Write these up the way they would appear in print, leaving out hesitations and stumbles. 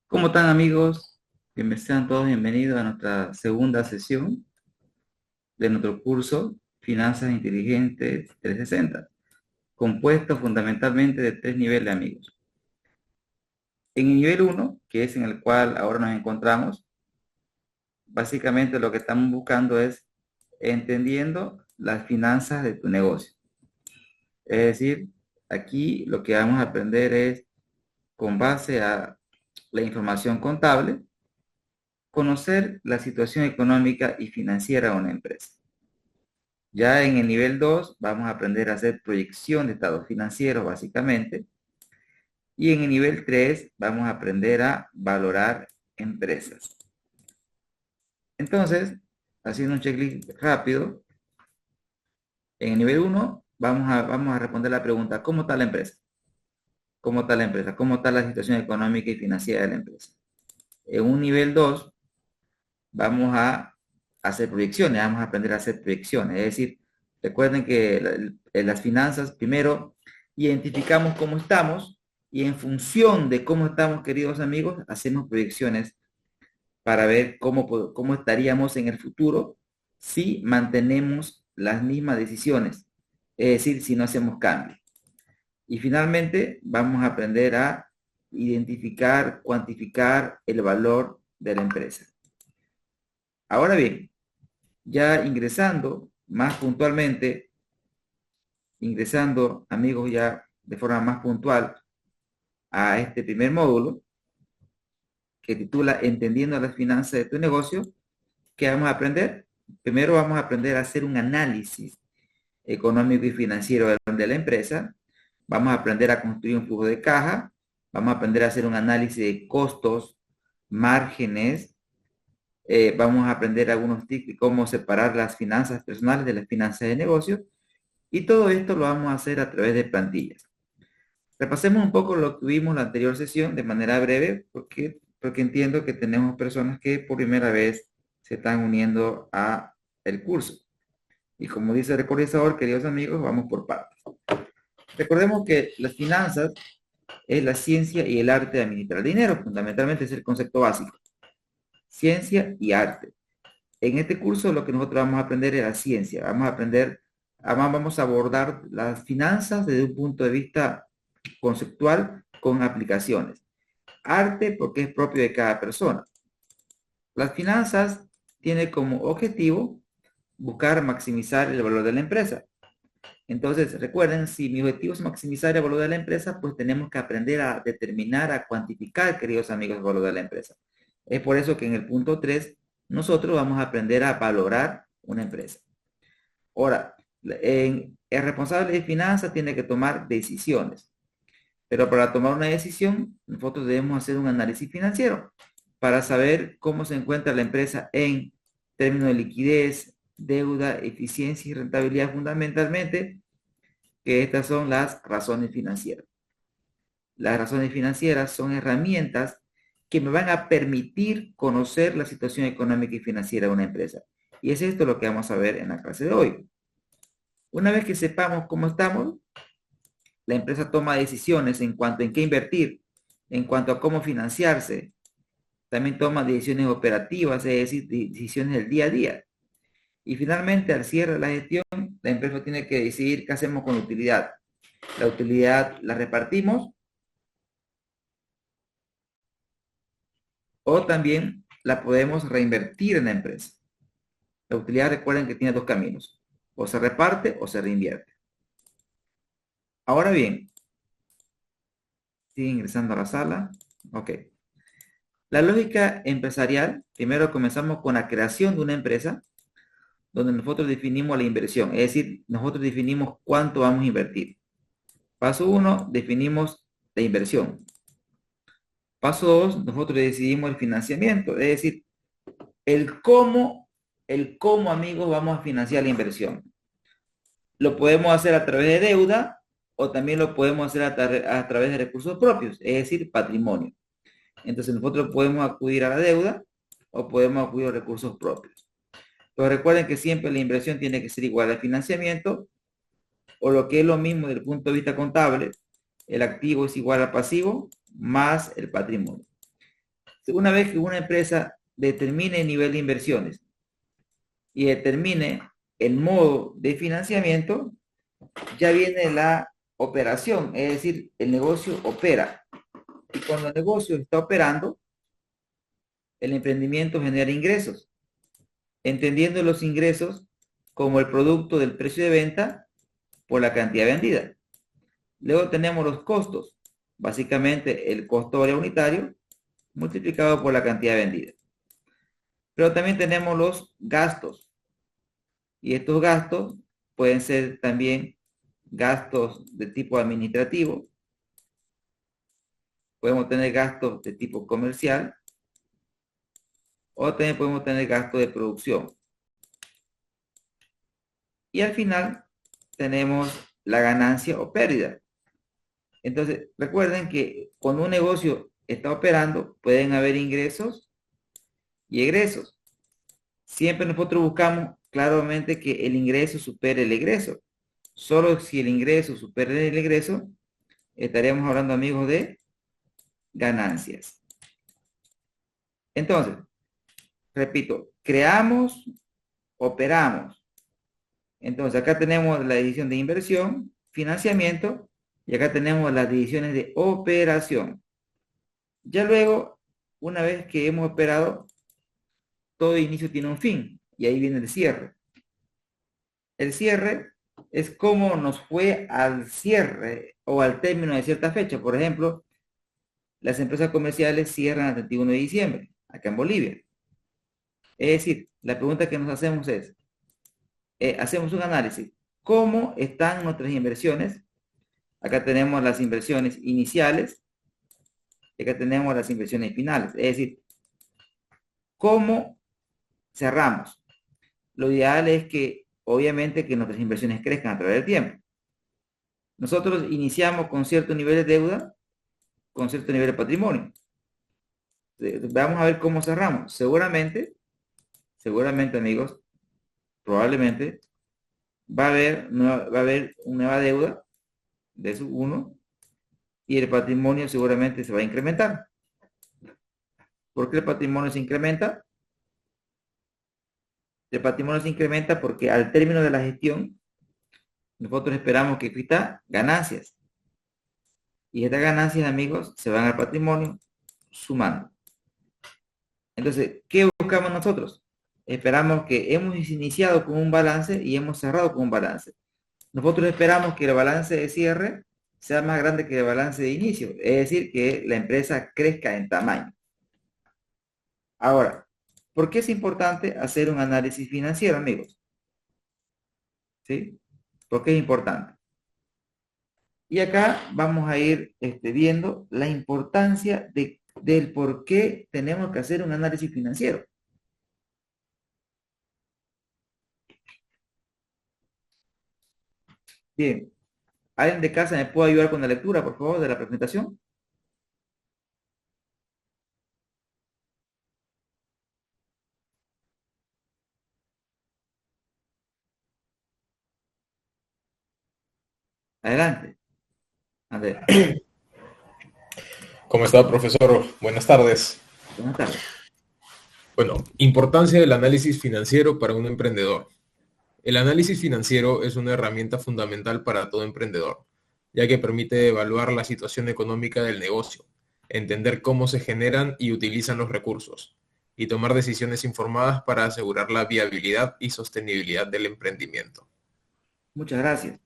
¿Cómo están, amigos? Sean todos bienvenidos a nuestra segunda sesión de nuestro curso Finanzas Inteligentes 360, compuesto fundamentalmente de tres niveles, amigos. En el nivel uno, que es en el cual ahora nos encontramos, básicamente lo que estamos buscando es entendiendo las finanzas de tu negocio. Es decir, aquí lo que vamos a aprender es, con base a la información contable, conocer la situación económica y financiera de una empresa. Ya en el nivel 2 vamos a aprender a hacer proyección de estados financieros básicamente. Y en el nivel 3 vamos a aprender a valorar empresas. Entonces, haciendo un checklist rápido, en el nivel 1 vamos a responder la pregunta, ¿cómo está la empresa? ¿Cómo está la empresa? ¿Cómo está la situación económica y financiera de la empresa? En un nivel 2 vamos a hacer proyecciones, vamos a aprender a hacer proyecciones. Es decir, recuerden que en las finanzas, primero identificamos cómo estamos y en función de cómo estamos, queridos amigos, hacemos proyecciones para ver cómo estaríamos en el futuro si mantenemos las mismas decisiones, es decir, si no hacemos cambios. Y finalmente vamos a aprender a identificar, cuantificar el valor de la empresa. Ahora bien, ya ingresando más puntualmente, ingresando, amigos, ya de forma más puntual a este primer módulo que titula Entendiendo las finanzas de tu negocio, ¿qué vamos a aprender? Primero vamos a aprender a hacer un análisis económico y financiero de la empresa. Vamos a aprender a construir un flujo de caja. Vamos a aprender a hacer un análisis de costos, márgenes. Vamos a aprender algunos tips de cómo separar las finanzas personales de las finanzas de negocio. Y todo esto lo vamos a hacer a través de plantillas. Repasemos un poco lo que vimos en la anterior sesión de manera breve, porque entiendo que tenemos personas que por primera vez se están uniendo a el curso. Y como dice el recordador, queridos amigos, vamos por partes. Recordemos que las finanzas es la ciencia y el arte de administrar dinero. Fundamentalmente es el concepto básico. Ciencia y arte. En este curso lo que nosotros vamos a aprender es la ciencia. Vamos a aprender, además vamos a abordar las finanzas desde un punto de vista conceptual con aplicaciones. Arte porque es propio de cada persona. Las finanzas tienen como objetivo buscar maximizar el valor de la empresa. Entonces, recuerden, si mi objetivo es maximizar el valor de la empresa, pues tenemos que aprender a determinar, a cuantificar, queridos amigos, el valor de la empresa. Es por eso que en el punto 3 nosotros vamos a aprender a valorar una empresa. Ahora, el responsable de finanzas tiene que tomar decisiones. Pero para tomar una decisión, nosotros debemos hacer un análisis financiero para saber cómo se encuentra la empresa en términos de liquidez, deuda, eficiencia y rentabilidad fundamentalmente, que estas son las razones financieras. Las razones financieras son herramientas que me van a permitir conocer la situación económica y financiera de una empresa. Y es esto lo que vamos a ver en la clase de hoy. Una vez que sepamos cómo estamos, la empresa toma decisiones en cuanto en qué invertir, en cuanto a cómo financiarse. También toma decisiones operativas, es decir, decisiones del día a día. Y finalmente, al cierre de la gestión, la empresa tiene que decidir qué hacemos con la utilidad. La utilidad la repartimos o también la podemos reinvertir en la empresa. La utilidad, recuerden que tiene dos caminos. O se reparte o se reinvierte. Ahora bien, sigue ingresando a la sala. Ok. La lógica empresarial, primero comenzamos con la creación de una empresa, donde nosotros definimos la inversión, es decir, nosotros definimos cuánto vamos a invertir. Paso 1, definimos la inversión. Paso 2, nosotros decidimos el financiamiento, es decir, el cómo, amigos, vamos a financiar la inversión. Lo podemos hacer a través de deuda o también lo podemos hacer a través de recursos propios, es decir, patrimonio. Entonces nosotros podemos acudir a la deuda o podemos acudir a recursos propios. Pero recuerden que siempre la inversión tiene que ser igual al financiamiento, o lo que es lo mismo desde el punto de vista contable, el activo es igual al pasivo más el patrimonio. Una vez que una empresa determine el nivel de inversiones y determine el modo de financiamiento, ya viene la operación, es decir, el negocio opera. Y cuando el negocio está operando, el emprendimiento genera ingresos, entendiendo los ingresos como el producto del precio de venta por la cantidad vendida. Luego tenemos los costos, básicamente el costo variable unitario multiplicado por la cantidad vendida. Pero también tenemos los gastos, y estos gastos pueden ser también gastos de tipo administrativo, podemos tener gastos de tipo comercial, o también podemos tener gastos de producción. Y al final tenemos la ganancia o pérdida. Entonces, recuerden que cuando un negocio está operando, pueden haber ingresos y egresos. Siempre nosotros buscamos claramente que el ingreso supere el egreso. Solo si el ingreso supera el egreso, estaríamos hablando, amigos, de ganancias. Entonces, repito, creamos, operamos. Entonces, acá tenemos la división de inversión, financiamiento, y acá tenemos las divisiones de operación. Ya luego, una vez que hemos operado, todo inicio tiene un fin, y ahí viene el cierre. El cierre es cómo nos fue al cierre o al término de cierta fecha. Por ejemplo, las empresas comerciales cierran el 31 de diciembre, acá en Bolivia. Es decir, la pregunta que nos hacemos es, hacemos un análisis. ¿Cómo están nuestras inversiones? Acá tenemos las inversiones iniciales y acá tenemos las inversiones finales. Es decir, ¿cómo cerramos? Lo ideal es que, obviamente, que nuestras inversiones crezcan a través del tiempo. Nosotros iniciamos con cierto nivel de deuda, con cierto nivel de patrimonio. Vamos a ver cómo cerramos. Seguramente, amigos, probablemente va a haber una nueva deuda de su uno y el patrimonio seguramente se va a incrementar. ¿Por qué el patrimonio se incrementa? El patrimonio se incrementa porque al término de la gestión nosotros esperamos que exista ganancias. Y estas ganancias, amigos, se van al patrimonio sumando. Entonces, ¿qué buscamos nosotros? Esperamos que hemos iniciado con un balance y hemos cerrado con un balance. Nosotros esperamos que el balance de cierre sea más grande que el balance de inicio, es decir, que la empresa crezca en tamaño. Ahora, ¿por qué es importante hacer un análisis financiero, amigos? ¿Sí? ¿Por qué es importante? Y acá vamos a ir viendo la importancia del por qué tenemos que hacer un análisis financiero. Bien, ¿alguien de casa me puede ayudar con la lectura, por favor, de la presentación? Adelante. A ver, ¿Cómo está, profesor? Buenas tardes. buenas tardes. Bueno, importancia del análisis financiero para un emprendedor. El análisis financiero es una herramienta fundamental para todo emprendedor, ya que permite evaluar la situación económica del negocio, entender cómo se generan y utilizan los recursos, y tomar decisiones informadas para asegurar la viabilidad y sostenibilidad del emprendimiento. Muchas gracias.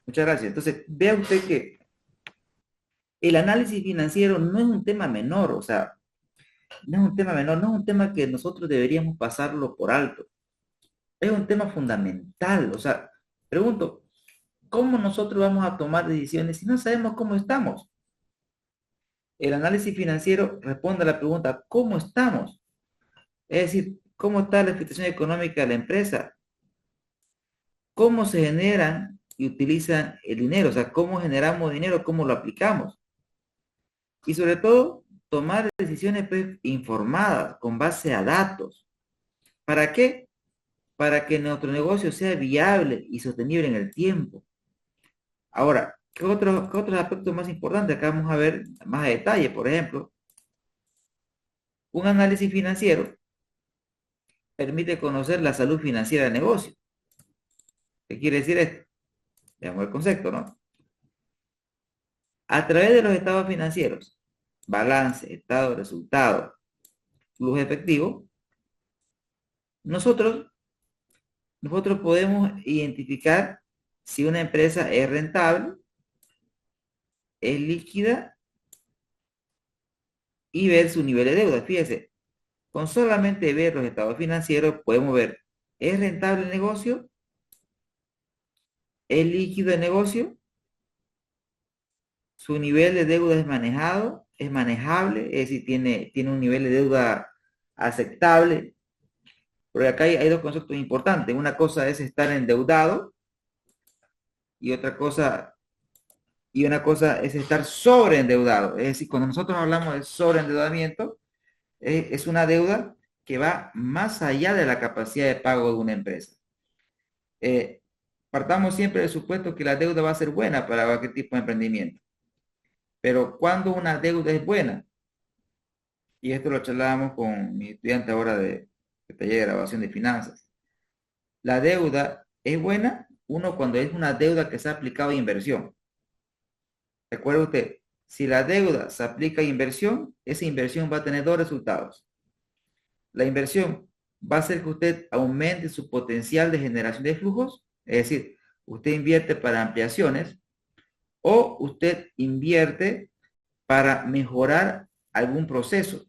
Muchas gracias. Entonces, vea usted que el análisis financiero no es un tema menor, o sea, no es un tema menor, no es un tema que nosotros deberíamos pasarlo por alto. Es un tema fundamental, o sea, pregunto, ¿cómo nosotros vamos a tomar decisiones si no sabemos cómo estamos? El análisis financiero responde a la pregunta, ¿cómo estamos? Es decir, ¿cómo está la situación económica de la empresa? ¿Cómo se generan y utilizan el dinero? O sea, ¿cómo generamos dinero? ¿Cómo lo aplicamos? Y sobre todo, tomar decisiones pues, informadas, con base a datos. ¿Para qué? Para que nuestro negocio sea viable y sostenible en el tiempo. Ahora, ¿qué otros aspectos más importantes? Acá vamos a ver más a detalle, por ejemplo, Un análisis financiero permite conocer la salud financiera del negocio. ¿Qué quiere decir esto? Veamos el concepto, ¿no? A través de los estados financieros, balance, estado de resultado, flujo efectivo, nosotros, nosotros podemos identificar si una empresa es rentable, es líquida y ver su nivel de deuda. Fíjese, con solamente ver los estados financieros podemos ver, ¿es rentable el negocio? ¿Es líquido el negocio? ¿Su nivel de deuda es manejado? ¿Es manejable? Es decir, tiene un nivel de deuda aceptable. Porque acá hay dos conceptos importantes. Una cosa es estar endeudado y una cosa es estar sobreendeudado. Es decir, cuando nosotros hablamos de sobreendeudamiento, es una deuda que va más allá de la capacidad de pago de una empresa. Eh, Partamos siempre del supuesto que la deuda va a ser buena para cualquier tipo de emprendimiento. Pero cuando una deuda es buena, y esto lo charlábamos con mi estudiante ahora de taller de grabación de finanzas, la deuda es buena, uno, cuando es una deuda que se ha aplicado a inversión. Recuerde usted, si la deuda se aplica a inversión, esa inversión va a tener dos resultados. La inversión va a hacer que usted aumente su potencial de generación de flujos, es decir, usted invierte para ampliaciones o usted invierte para mejorar algún proceso.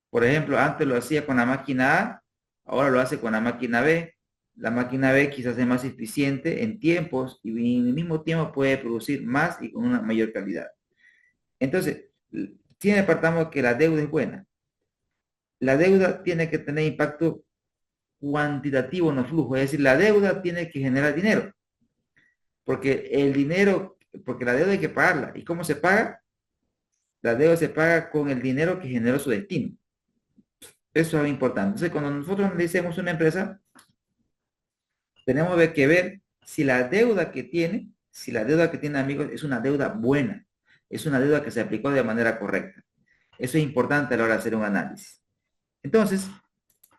Por ejemplo, antes lo hacía con la máquina A, ahora lo hace con la máquina B. La máquina B quizás es más eficiente en tiempos y en el mismo tiempo puede producir más y con una mayor calidad. Entonces, si apartamos que la deuda es buena, la deuda tiene que tener impacto cuantitativo en los flujos, es decir, la deuda tiene que generar dinero, porque el dinero, porque la deuda hay que pagarla. ¿Y cómo se paga? La deuda se paga con el dinero que generó su destino. Eso es importante. Entonces, cuando nosotros analicemos una empresa, tenemos que ver si la deuda que tiene, amigos, es una deuda buena, es una deuda que se aplicó de manera correcta. Eso es importante a la hora de hacer un análisis. Entonces,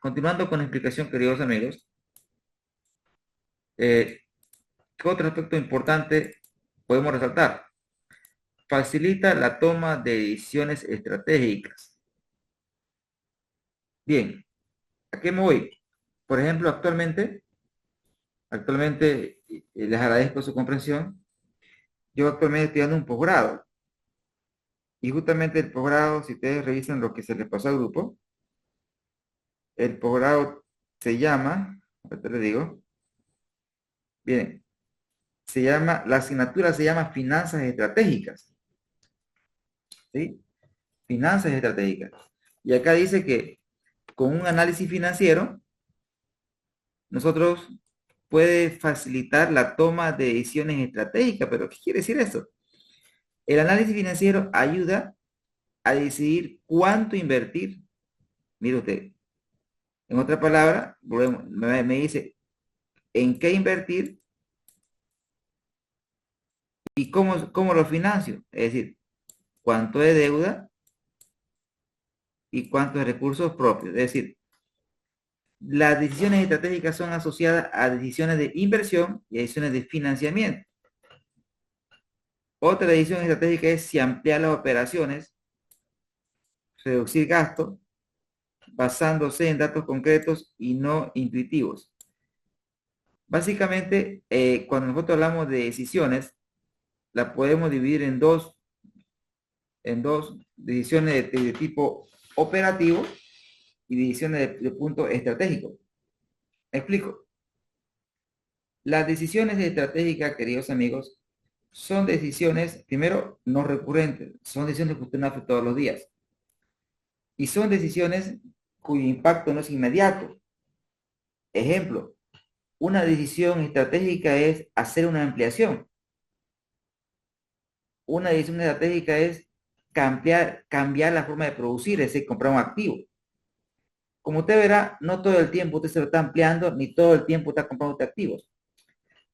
continuando con la explicación, queridos amigos, ¿qué otro aspecto importante podemos resaltar? Facilita la toma de decisiones estratégicas. Bien, ¿a qué me voy? Por ejemplo, actualmente, les agradezco su comprensión. Yo actualmente estoy dando un posgrado. Y justamente el posgrado, si ustedes revisan lo que se les pasó al grupo, el posgrado se llama, ahorita les digo, bien, la asignatura se llama Finanzas Estratégicas. ¿Sí? Finanzas Estratégicas. Y acá dice que con un análisis financiero, nosotros puede facilitar la toma de decisiones estratégicas. ¿Pero qué quiere decir eso? El análisis financiero ayuda a decidir cuánto invertir. Mire usted, en otra palabra, me dice en qué invertir y cómo lo financio. Es decir, cuánto de deuda y cuánto de recursos propios. Es decir, las decisiones estratégicas son asociadas a decisiones de inversión y a decisiones de financiamiento. Otra decisión estratégica es si ampliar las operaciones, reducir gastos, basándose en datos concretos y no intuitivos. Básicamente, cuando nosotros hablamos de decisiones, la podemos dividir en dos decisiones de tipo operativo y decisiones de punto estratégico. ¿Me explico? Las decisiones estratégicas, queridos amigos, son decisiones, primero, no recurrentes, son decisiones que usted no hace todos los días. Y son decisiones cuyo impacto no es inmediato. Ejemplo, una decisión estratégica es hacer una ampliación. Una decisión estratégica es cambiar la forma de producir, es decir, comprar un activo. Como usted verá, no todo el tiempo usted se lo está ampliando, ni todo el tiempo está comprando activos.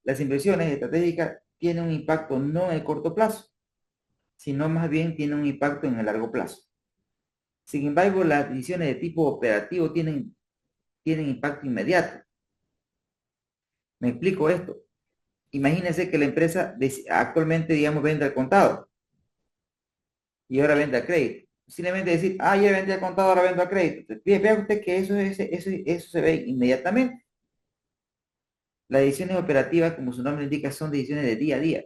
Las inversiones estratégicas tienen un impacto no en el corto plazo, sino más bien tienen un impacto en el largo plazo. Sin embargo, las decisiones de tipo operativo tienen impacto inmediato. Me explico esto. Imagínense que la empresa actualmente, digamos, vende al contado y ahora vende a crédito. Simplemente decir, ah, ya vendí al contado, ahora vendo a crédito. Vea usted que eso se ve inmediatamente. Las decisiones operativas, como su nombre indica, son decisiones de día a día.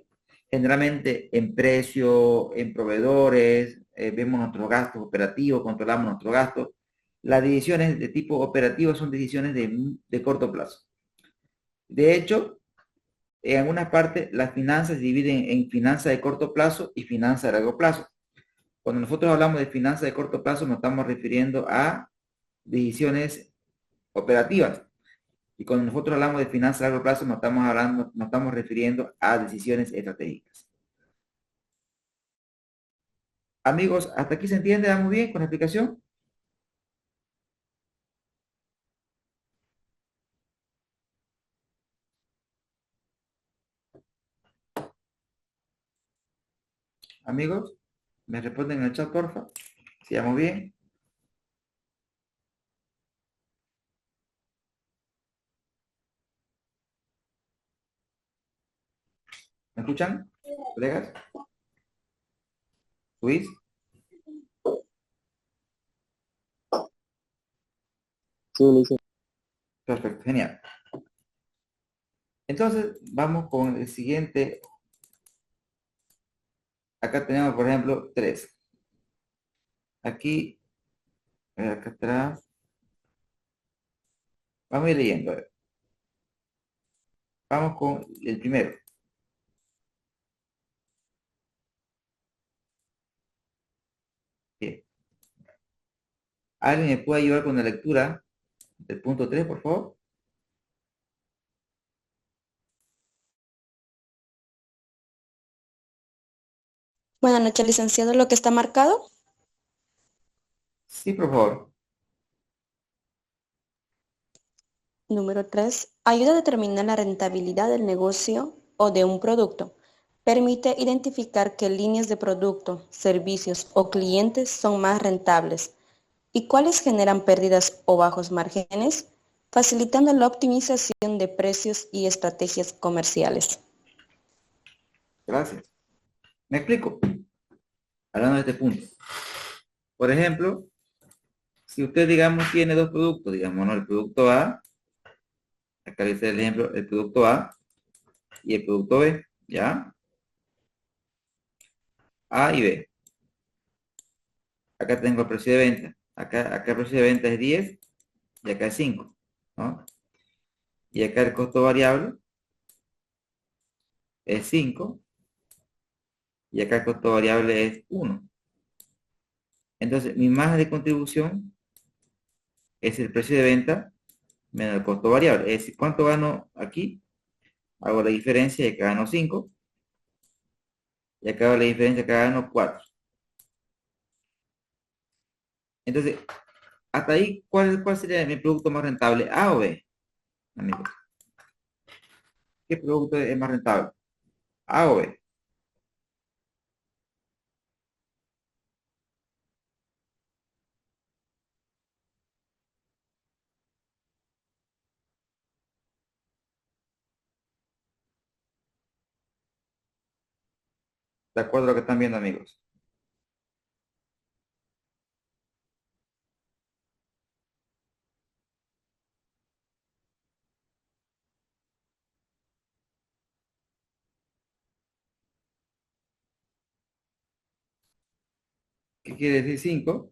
Generalmente en precio, en proveedores, vemos nuestros gastos operativos, controlamos nuestros gastos. Las decisiones de tipo operativo son decisiones de corto plazo. De hecho, en algunas partes las finanzas se dividen en finanzas de corto plazo y finanzas de largo plazo. Cuando nosotros hablamos de finanzas de corto plazo, nos estamos refiriendo a decisiones operativas. Y cuando nosotros hablamos de finanzas a largo plazo, nos estamos refiriendo a decisiones estratégicas. Amigos, ¿hasta aquí se entiende? ¿Vamos bien con la explicación? Amigos, ¿me responden en el chat, porfa? ¿Si vamos bien? ¿Me escuchan, colegas? ¿Luis? Sí, Ulises. Perfecto, genial. Entonces, vamos con el siguiente. Acá tenemos, por ejemplo, 3. Aquí, acá atrás. Vamos a ir leyendo. A ver. Vamos con el primero. Bien. ¿Alguien me puede ayudar con la lectura del punto 3, por favor? Buenas noches, licenciado. ¿Lo que está marcado? Sí, por favor. Número 3. Ayuda a determinar la rentabilidad del negocio o de un producto. Permite identificar qué líneas de producto, servicios o clientes son más rentables y cuáles generan pérdidas o bajos márgenes, facilitando la optimización de precios y estrategias comerciales. Gracias. Me explico. Hablando de este punto. Por ejemplo, si usted, digamos, tiene dos productos, digamos, ¿no? El producto A, acá dice el ejemplo, el producto A y el producto B, ¿ya? A y B. Acá tengo el precio de venta. Acá el precio de venta es 10 y acá es 5, ¿no? Y acá el costo variable es 5 y acá el costo variable es 1. Entonces, mi margen de contribución es el precio de venta menos el costo variable. Es decir, ¿cuánto gano aquí? Hago la diferencia y acá gano 5 y acá hago la diferencia, acá gano 4. Entonces, hasta ahí, ¿cuál sería mi producto más rentable? ¿A o B, amigos? ¿Qué producto es más rentable? ¿A o B? De acuerdo a lo que están viendo, amigos. ¿Qué quiere decir 5?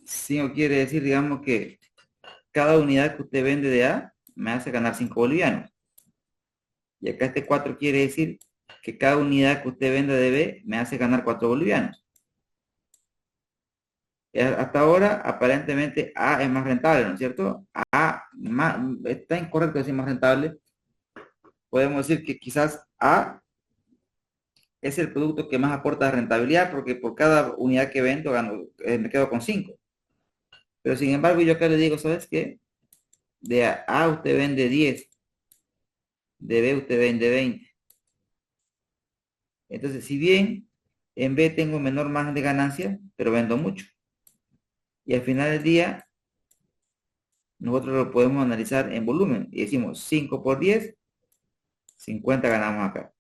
5 quiere decir, digamos, que cada unidad que usted vende de A me hace ganar 5 bolivianos. Y acá este 4 quiere decir que cada unidad que usted vende de B me hace ganar 4 bolivianos. Hasta ahora, aparentemente, A es más rentable, ¿no es cierto? Está incorrecto decir más rentable. Podemos decir que quizás A es el producto que más aporta rentabilidad porque por cada unidad que vendo me quedo con 5. Pero sin embargo, yo acá le digo, ¿sabes qué? De A usted vende 10, de B usted vende 20. Entonces, si bien en B tengo menor margen de ganancia, pero vendo mucho. Y al final del día, nosotros lo podemos analizar en volumen. Y decimos 5 por 10, 50 ganamos acá.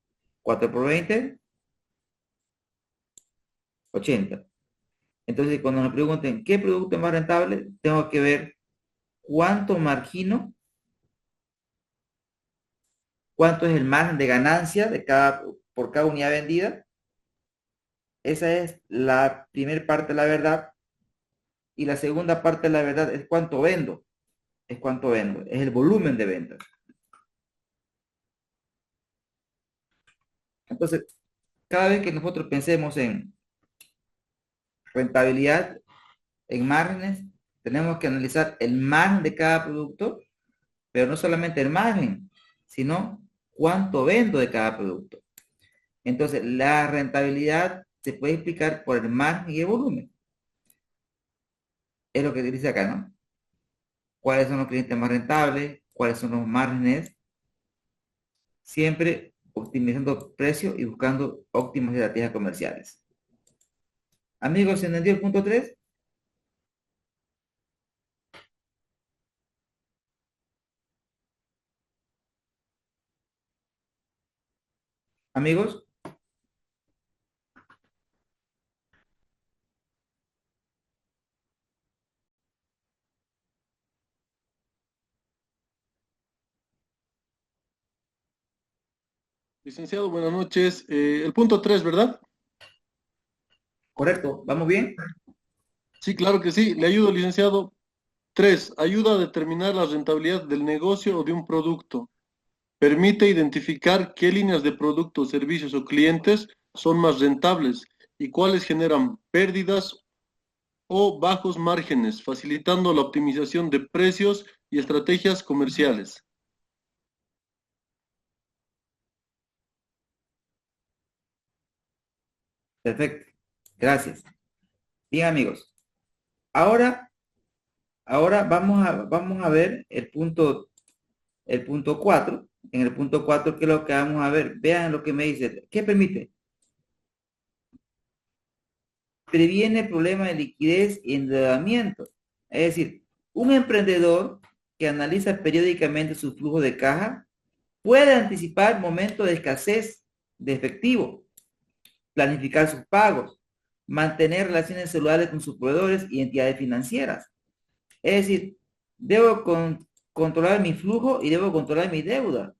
4 por 20, 80. Entonces, cuando nos pregunten qué producto es más rentable, tengo que ver cuánto margino, cuánto es el margen de ganancia por cada unidad vendida. Esa es la primera parte de la verdad. Y la segunda parte de la verdad es cuánto vendo. Es cuánto vendo. Es el volumen de ventas. Entonces, cada vez que nosotros pensemos en rentabilidad, en márgenes, tenemos que analizar el margen de cada producto, pero no solamente el margen, sino cuánto vendo de cada producto. Entonces, la rentabilidad se puede explicar por el margen y el volumen. Es lo que dice acá, ¿no? ¿Cuáles son los clientes más rentables? ¿Cuáles son los márgenes? Siempre optimizando precios y buscando óptimas estrategias comerciales. Amigos, ¿se entendió el punto 3? Amigos, Licenciado, buenas noches. El punto 3, ¿verdad? correcto, ¿vamos bien? Sí, claro que sí. Le ayudo, licenciado. 3. Ayuda a determinar la rentabilidad del negocio o de un producto. Permite identificar qué líneas de productos, servicios o clientes son más rentables y cuáles generan pérdidas o bajos márgenes, facilitando la optimización de precios y estrategias comerciales. Perfecto, gracias. Bien, amigos. Ahora, ahora vamos a ver el punto 4. En el punto 4, ¿qué es lo que vamos a ver? Vean lo que me dice. ¿Qué permite? Previene problemas de liquidez y endeudamiento. Es decir, un emprendedor que analiza periódicamente su flujo de caja puede anticipar momentos de escasez de efectivo, planificar sus pagos, mantener relaciones celulares con sus proveedores y entidades financieras. Es decir, debo controlar mi flujo y debo controlar mi deuda.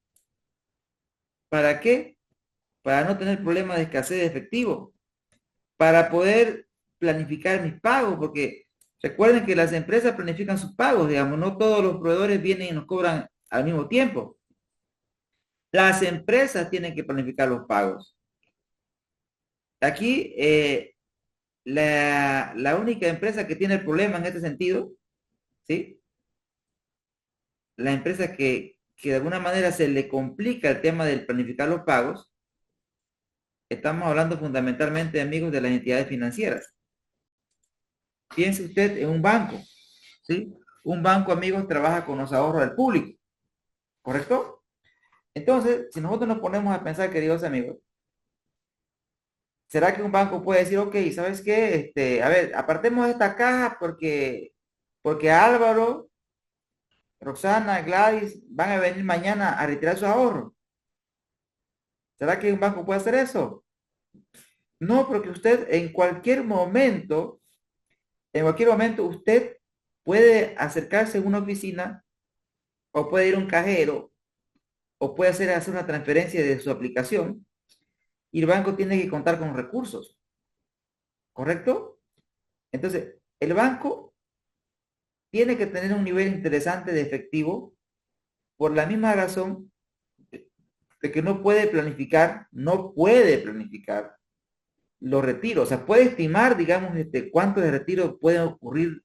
¿Para qué? Para no tener problemas de escasez de efectivo, para poder planificar mis pagos, porque recuerden que las empresas planifican sus pagos, digamos, no todos los proveedores vienen y nos cobran al mismo tiempo. Las empresas tienen que planificar los pagos. Aquí, la única empresa que tiene el problema en este sentido, ¿sí? La empresa que de alguna manera se le complica el tema del planificar los pagos, estamos hablando fundamentalmente, amigos, de las entidades financieras. Piense usted en un banco, ¿sí? Un banco, amigos, trabaja con los ahorros del público, ¿correcto? Entonces, si nosotros nos ponemos a pensar, queridos amigos, ¿será que un banco puede decir, ok, ¿sabes qué? A ver, apartemos esta caja porque Álvaro, Roxana, Gladys van a venir mañana a retirar su ahorro? ¿Será que un banco puede hacer eso? No, porque usted en cualquier momento usted puede acercarse a una oficina o puede ir a un cajero o puede hacer una transferencia de su aplicación y el banco tiene que contar con recursos, ¿correcto? Entonces, el banco tiene que tener un nivel interesante de efectivo por la misma razón de que no puede planificar los retiros. O sea, puede estimar, digamos, cuántos de retiros pueden ocurrir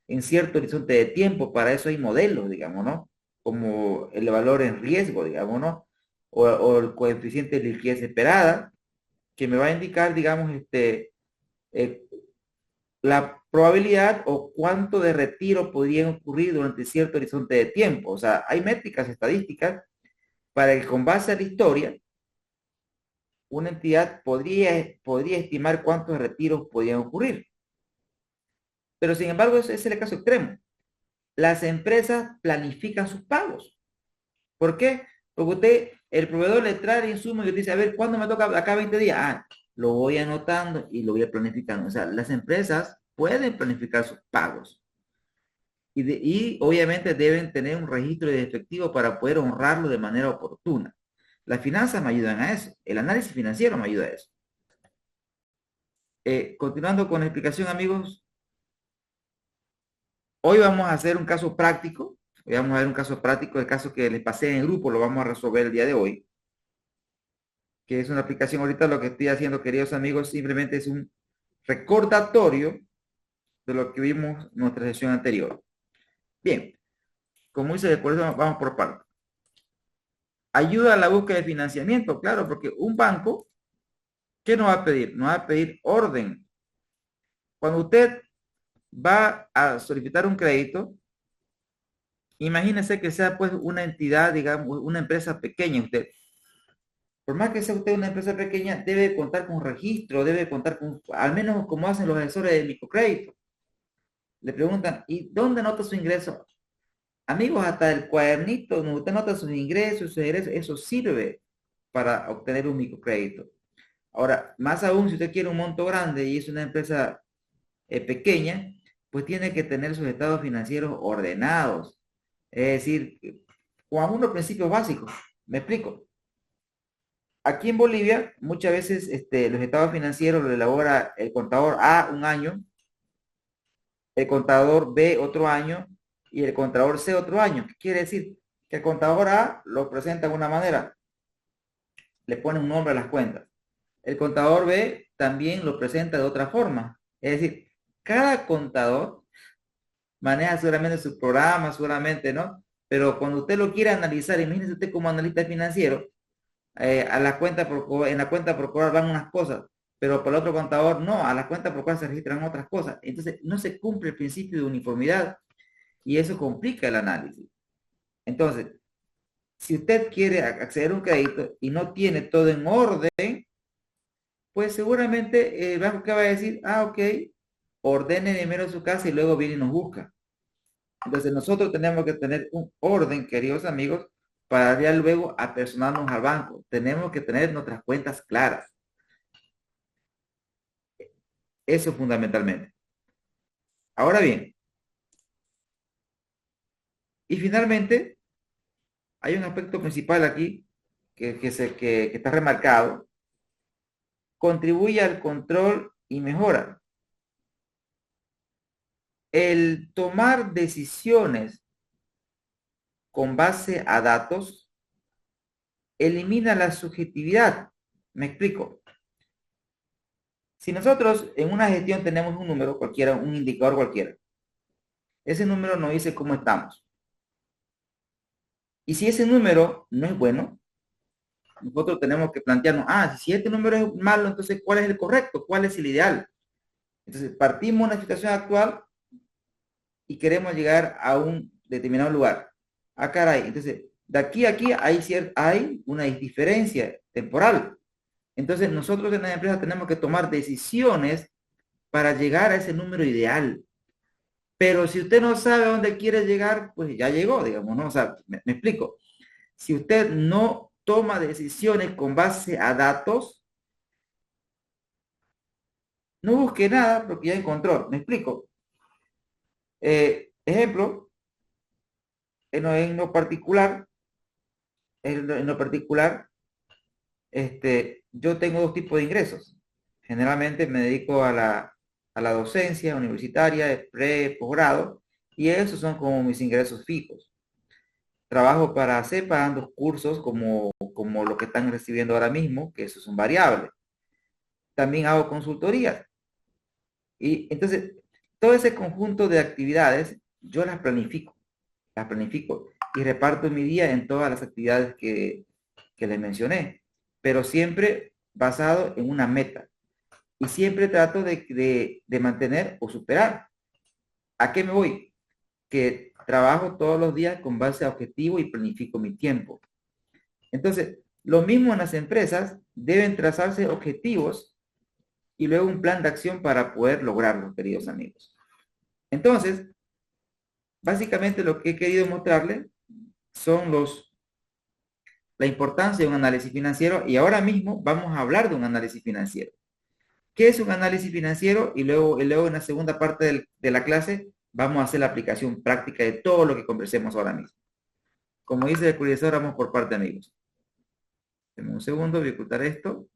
en cierto horizonte de tiempo. Para eso hay modelos, digamos, ¿no? Como el valor en riesgo, digamos, ¿no? O el coeficiente de liquidez esperada, que me va a indicar, digamos, eh, la probabilidad o cuánto de retiro podrían ocurrir durante cierto horizonte de tiempo. O sea, hay métricas estadísticas para que con base a la historia, una entidad podría estimar cuántos retiros podrían ocurrir. Pero sin embargo, ese es el caso extremo. Las empresas planifican sus pagos. ¿Por qué? Porque usted, el proveedor le trae el insumo y le dice, a ver, ¿cuándo me toca? Acá 20 días. Ah, lo voy anotando y lo voy planificando. O sea, las empresas pueden planificar sus pagos. Y obviamente deben tener un registro de efectivo para poder honrarlo de manera oportuna. Las finanzas me ayudan a eso. El análisis financiero me ayuda a eso. Continuando con la explicación, amigos. Hoy vamos a hacer un caso práctico. Hoy vamos a ver un caso práctico. El caso que les pasé en el grupo lo vamos a resolver el día de hoy. Que es una aplicación. Ahorita lo que estoy haciendo, queridos amigos, simplemente es un recordatorio de lo que vimos en nuestra sesión anterior. Bien. Como dice, por eso vamos por partes. Ayuda a la búsqueda de financiamiento, claro, porque un banco, ¿qué nos va a pedir? Nos va a pedir orden. Cuando usted va a solicitar un crédito, imagínese que sea pues una entidad, digamos, una empresa pequeña usted. Por más que sea usted una empresa pequeña, debe contar con registro, debe contar con, al menos como hacen los asesores de microcrédito. Le preguntan, ¿y dónde anota su ingreso? Amigos, hasta el cuadernito donde usted nota sus ingresos, eso sirve para obtener un microcrédito. Ahora, más aún, si usted quiere un monto grande y es una empresa pequeña, pues tiene que tener sus estados financieros ordenados. Es decir, con algunos principios básicos. Me explico. Aquí en Bolivia, muchas veces los estados financieros lo elabora el contador A un año, el contador B otro año y el contador C otro año. ¿Qué quiere decir? Que el contador A lo presenta de una manera, le pone un nombre a las cuentas. El contador B también lo presenta de otra forma. Es decir, cada contador maneja seguramente su programa, seguramente, ¿no? Pero cuando usted lo quiere analizar, imagínese usted como analista financiero, a la cuenta en la cuenta por cobrar van unas cosas, pero para el otro contador no, a la cuenta por cobrar se registran otras cosas. Entonces, no se cumple el principio de uniformidad y eso complica el análisis. Entonces, si usted quiere acceder a un crédito y no tiene todo en orden, pues seguramente el banco que va a decir, ah, ok, ordene primero su casa y luego viene y nos busca. Entonces nosotros tenemos que tener un orden, queridos amigos, para ya luego apersonarnos al banco. Tenemos que tener nuestras cuentas claras. Eso fundamentalmente. Ahora bien, y finalmente, hay un aspecto principal aquí que está remarcado. Contribuye al control y mejora. El tomar decisiones con base a datos elimina la subjetividad. Me explico. Si nosotros en una gestión tenemos un número cualquiera, un indicador cualquiera, ese número nos dice cómo estamos. Y si ese número no es bueno, nosotros tenemos que plantearnos, si este número es malo, entonces ¿cuál es el correcto? ¿Cuál es el ideal? Entonces partimos de una situación actual y queremos llegar a un determinado lugar. Caray, entonces de aquí a aquí hay una diferencia temporal. Entonces nosotros en la empresa tenemos que tomar decisiones para llegar a ese número ideal. Pero si usted no sabe a dónde quiere llegar, pues ya llegó, digamos, ¿no? O sea, me explico. Si usted no toma decisiones con base a datos, no busque nada porque ya encontró. Me explico. Ejemplo, en lo particular, yo tengo dos tipos de ingresos. Generalmente me dedico a la docencia universitaria, de posgrado, y esos son como mis ingresos fijos. Trabajo para CEPA dando cursos como lo que están recibiendo ahora mismo, que esos son variables. También hago consultorías. Y entonces, todo ese conjunto de actividades, yo las planifico y reparto mi día en todas las actividades que les mencioné, pero siempre basado en una meta. Y siempre trato de mantener o superar. ¿A qué me voy? Que trabajo todos los días con base a objetivo y planifico mi tiempo. Entonces, lo mismo en las empresas, deben trazarse objetivos y luego un plan de acción para poder lograrlo, queridos amigos. Entonces, básicamente lo que he querido mostrarle son la importancia de un análisis financiero, y ahora mismo vamos a hablar de un análisis financiero. ¿Qué es un análisis financiero? Y luego en la segunda parte de la clase vamos a hacer la aplicación práctica de todo lo que conversemos ahora mismo. Como dice el cursor, vamos por parte, amigos. Deme un segundo, voy a ocultar esto.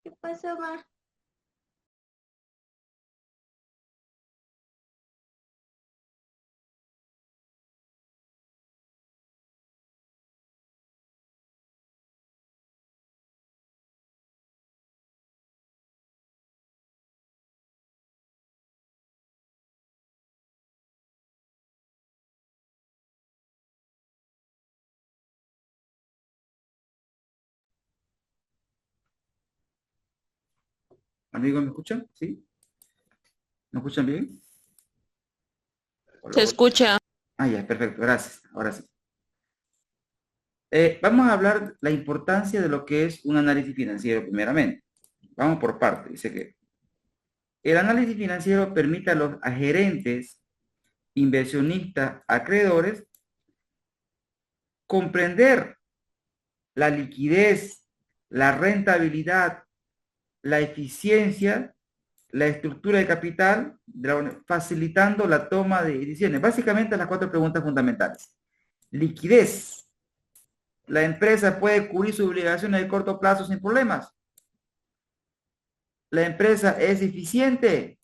¿Qué pasó, ma? Amigos, ¿me escuchan? ¿Sí? ¿Me escuchan bien? Se escucha. Ah, ya, perfecto, gracias. Ahora sí. Vamos a hablar la importancia de lo que es un análisis financiero primeramente. Vamos por parte. Dice que el análisis financiero permite a los gerentes, inversionistas, acreedores, comprender la liquidez, la rentabilidad, la eficiencia, la estructura de capital, facilitando la toma de decisiones. Básicamente las 4 preguntas fundamentales. Liquidez. La empresa puede cubrir sus obligaciones de corto plazo sin problemas. La empresa es eficiente.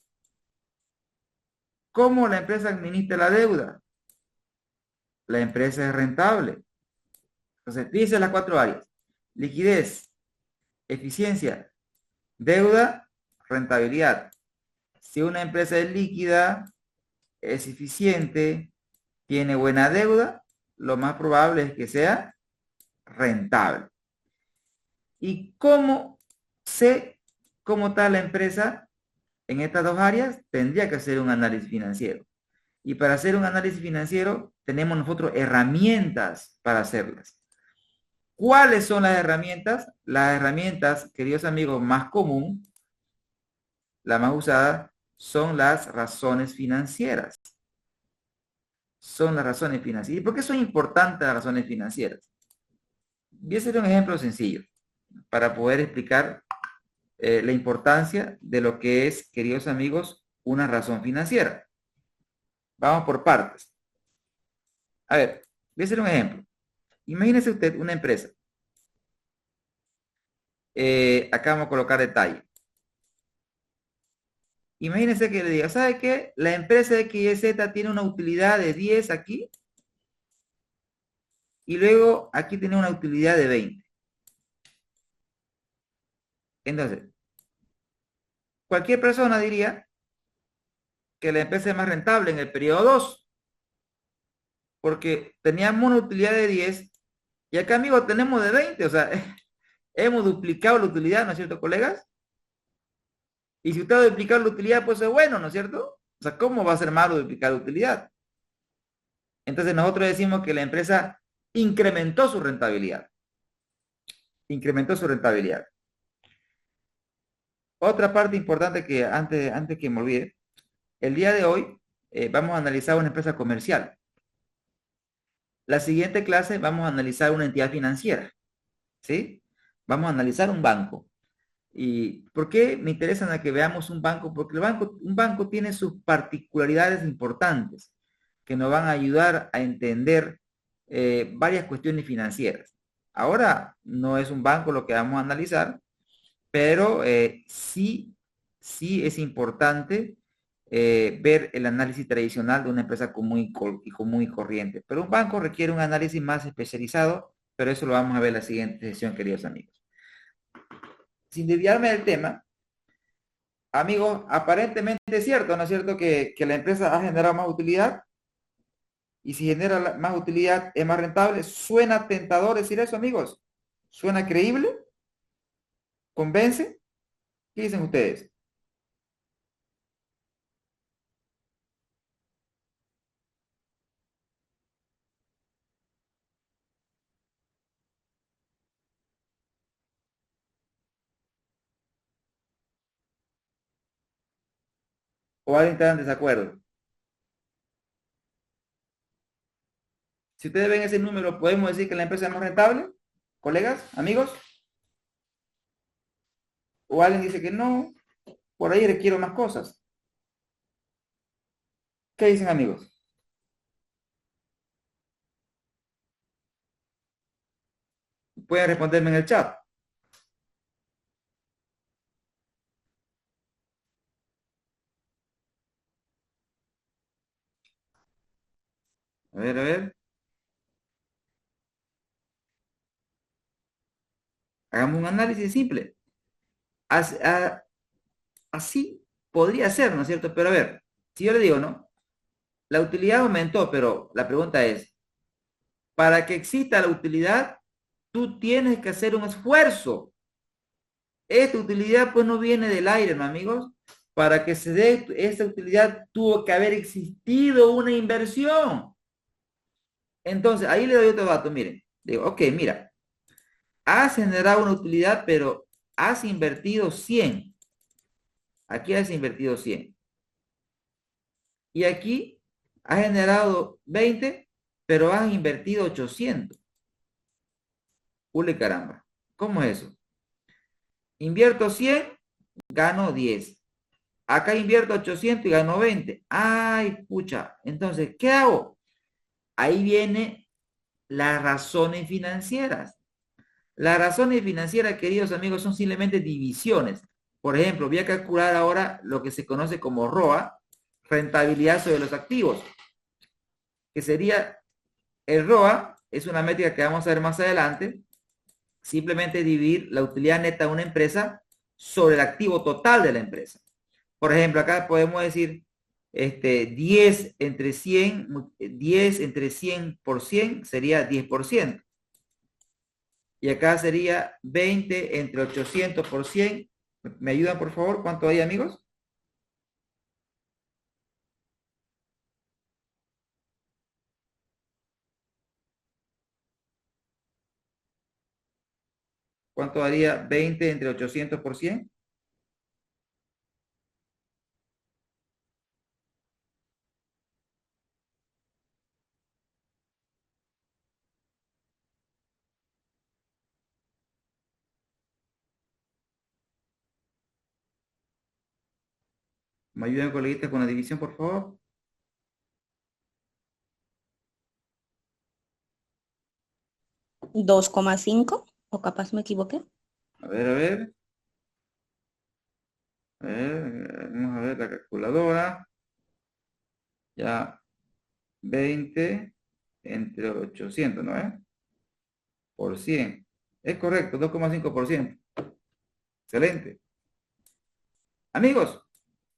¿Cómo la empresa administra la deuda? La empresa es rentable. Entonces, dice las 4 áreas. Liquidez, eficiencia, deuda, rentabilidad. Si una empresa es líquida, es eficiente, tiene buena deuda, lo más probable es que sea rentable. ¿Y cómo sé cómo está la empresa en estas 2 áreas? Tendría que hacer un análisis financiero. Y para hacer un análisis financiero tenemos nosotros herramientas para hacerlas. ¿Cuáles son las herramientas? Las herramientas, queridos amigos, más común, la más usada, son las razones financieras. Son las razones financieras. ¿Y por qué son importantes las razones financieras? Voy a hacer un ejemplo sencillo para poder explicar la importancia de lo que es, queridos amigos, una razón financiera. Vamos por partes. A ver, voy a hacer un ejemplo. Imagínese usted una empresa. Acá vamos a colocar detalle. Imagínese que le diga, ¿sabe qué? La empresa XYZ tiene una utilidad de 10 aquí. Y luego aquí tiene una utilidad de 20. Entonces, cualquier persona diría que la empresa es más rentable en el periodo 2. Porque teníamos una utilidad de 10 y acá, amigos, tenemos de 20. O sea, hemos duplicado la utilidad, ¿no es cierto, colegas? Y si usted ha duplicado la utilidad, pues es bueno, ¿no es cierto? O sea, ¿cómo va a ser malo duplicar la utilidad? Entonces nosotros decimos que la empresa incrementó su rentabilidad. Incrementó su rentabilidad. Otra parte importante que antes que me olvide, el día de hoy vamos a analizar una empresa comercial. La siguiente clase vamos a analizar una entidad financiera, ¿sí? Vamos a analizar un banco. ¿Y por qué me interesa que veamos un banco? Porque un banco tiene sus particularidades importantes que nos van a ayudar a entender varias cuestiones financieras. Ahora no es un banco lo que vamos a analizar, pero sí es importante ver el análisis tradicional de una empresa común y corriente. Pero un banco requiere un análisis más especializado, pero eso lo vamos a ver en la siguiente sesión, queridos amigos. Sin desviarme del tema, amigos, aparentemente es cierto, ¿no es cierto? Que la empresa ha generado más utilidad, y si genera más utilidad es más rentable. ¿Suena tentador decir eso, amigos? ¿Suena creíble? ¿Convence? ¿Qué dicen ustedes? ¿O alguien está en desacuerdo? Si ustedes ven ese número, ¿podemos decir que la empresa es más rentable? ¿Colegas? ¿Amigos? ¿O alguien dice que no? Por ahí requiero más cosas. ¿Qué dicen, amigos? Pueden responderme en el chat. A ver, a ver. Hagamos un análisis simple. Así podría ser, ¿no es cierto? Pero a ver, si yo le digo, ¿no? La utilidad aumentó, pero la pregunta es, para que exista la utilidad, tú tienes que hacer un esfuerzo. Esta utilidad pues no viene del aire, ¿no, amigos? Para que se dé esta utilidad tuvo que haber existido una inversión. Entonces, ahí le doy otro dato, miren. Digo, ok, mira, has generado una utilidad, pero has invertido 100. Aquí has invertido 100. Y aquí has generado 20, pero has invertido 800. Ule caramba. ¿Cómo es eso? Invierto 100, gano 10. Acá invierto 800 y gano 20. Ay, pucha. Entonces, ¿qué hago? Ahí viene las razones financieras. Las razones financieras, queridos amigos, son simplemente divisiones. Por ejemplo, voy a calcular ahora lo que se conoce como ROA, rentabilidad sobre los activos, que sería el ROA, es una métrica que vamos a ver más adelante, simplemente dividir la utilidad neta de una empresa sobre el activo total de la empresa. Por ejemplo, acá podemos decir 10 entre 100, 10 entre 100 por 100 sería 10%. Y acá sería 20 entre 800 por 100. ¿Me ayudan, por favor? ¿Cuánto hay, amigos? ¿Cuánto daría 20 entre 800 por 100? ¿Me ayudan, coleguitas, con la división, por favor? ¿2,5? ¿O capaz me equivoqué? A ver, a ver. A ver, vamos a ver la calculadora. Ya, 20 entre 800, ¿no es? Por 100. Es correcto, 2,5%. Excelente. Amigos,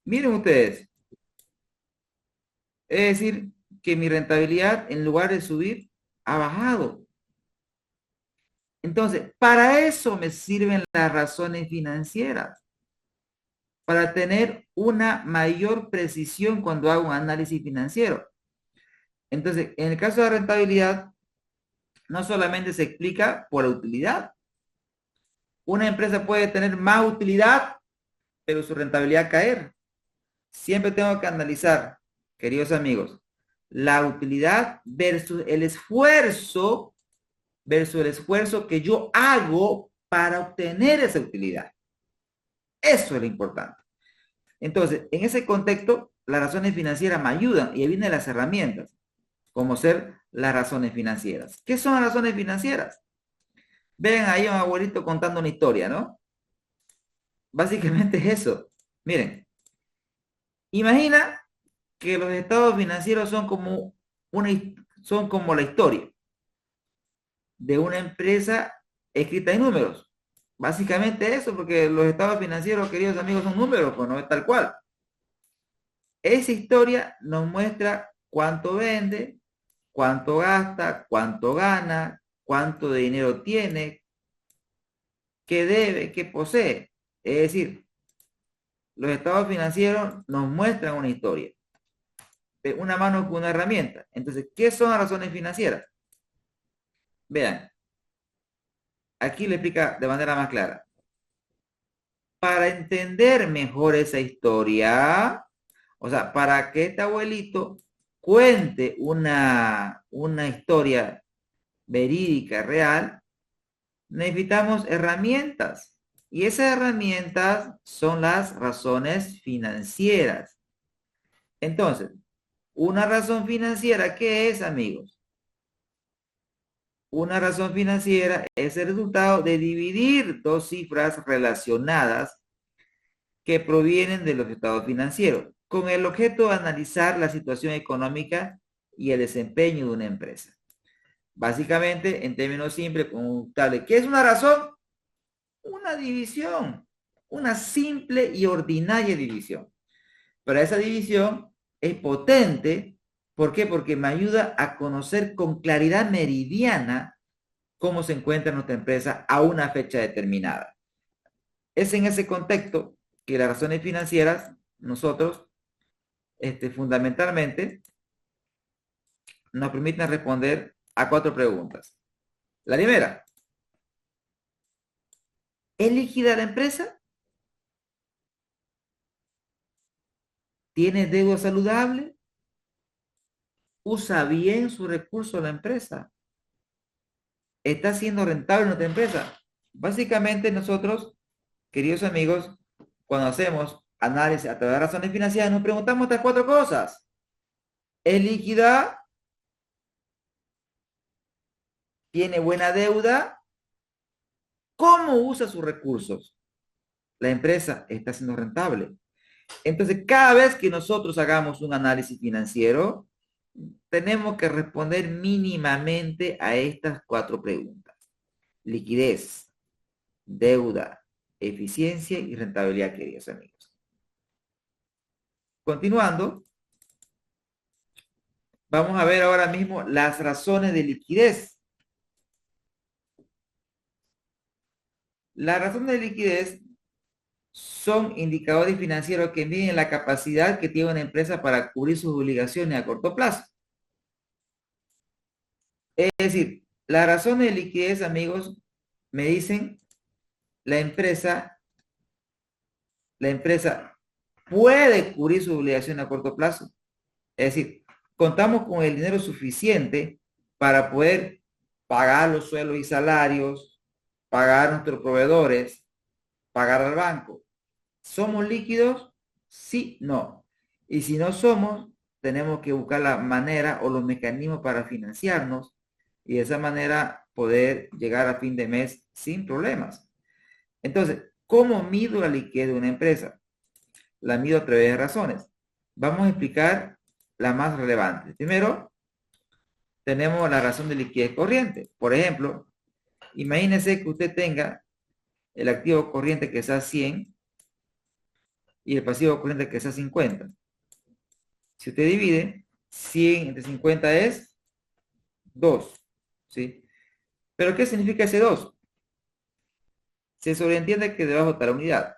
miren ustedes. Es decir, que mi rentabilidad, en lugar de subir, ha bajado. Entonces, para eso me sirven las razones financieras. Para tener una mayor precisión cuando hago un análisis financiero. Entonces, en el caso de la rentabilidad, no solamente se explica por la utilidad. Una empresa puede tener más utilidad, pero su rentabilidad caer. Siempre tengo que analizar, queridos amigos, la utilidad versus el esfuerzo que yo hago para obtener esa utilidad. Eso es lo importante. Entonces, en ese contexto, las razones financieras me ayudan y ahí vienen las herramientas, como ser las razones financieras. ¿Qué son las razones financieras? Ven ahí a un abuelito contando una historia, ¿no? Básicamente es eso. Miren, Imagina que los estados financieros son como son como la historia de una empresa escrita en números. Básicamente eso, porque los estados financieros, queridos amigos, son números, pues no es tal cual. Esa historia nos muestra cuánto vende, cuánto gasta, cuánto gana, cuánto de dinero tiene, qué debe, qué posee. Es decir, los estados financieros nos muestran una historia, de una mano con una herramienta. Entonces, ¿qué son las razones financieras? Vean, aquí le explica de manera más clara. Para entender mejor esa historia, o sea, para que este abuelito cuente una historia verídica, real, necesitamos herramientas. Y esas herramientas son las razones financieras. Entonces, una razón financiera, ¿qué es, amigos? Una razón financiera es el resultado de dividir dos cifras relacionadas que provienen de los estados financieros, con el objeto de analizar la situación económica y el desempeño de una empresa. Básicamente, en términos simples, consultable, ¿qué es una razón? Una división, una simple y ordinaria división. Pero esa división es potente. ¿Por qué? Porque me ayuda a conocer con claridad meridiana cómo se encuentra nuestra empresa a una fecha determinada. Es en ese contexto que las razones financieras, nosotros, fundamentalmente, nos permiten responder a 4 preguntas. La primera, ¿es líquida la empresa? ¿Tiene deuda saludable? ¿Usa bien su recurso la empresa? ¿Está siendo rentable nuestra empresa? Básicamente nosotros, queridos amigos, cuando hacemos análisis a través de razones financieras, nos preguntamos estas 4 cosas. ¿Es líquida? ¿Tiene buena deuda? ¿Cómo usa sus recursos? La empresa está siendo rentable. Entonces, cada vez que nosotros hagamos un análisis financiero, tenemos que responder mínimamente a estas 4 preguntas. Liquidez, deuda, eficiencia y rentabilidad, queridos amigos. Continuando, vamos a ver ahora mismo las razones de liquidez. Las razones de liquidez son indicadores financieros que miden la capacidad que tiene una empresa para cubrir sus obligaciones a corto plazo. Es decir, las razones de liquidez, amigos, me dicen la empresa puede cubrir sus obligaciones a corto plazo. Es decir, contamos con el dinero suficiente para poder pagar los sueldos y salarios, pagar a nuestros proveedores, pagar al banco. ¿Somos líquidos? Sí, no. Y si no somos, tenemos que buscar la manera o los mecanismos para financiarnos y de esa manera poder llegar a fin de mes sin problemas. Entonces, ¿cómo mido la liquidez de una empresa? La mido a través de razones. Vamos a explicar las más relevantes. Primero, tenemos la razón de liquidez corriente. Por ejemplo, imagínese que usted tenga el activo corriente que sea 100 y el pasivo corriente que sea 50. Si usted divide, 100 entre 50 es 2. ¿Sí? ¿Pero qué significa ese 2? Se sobreentiende que debajo está la unidad.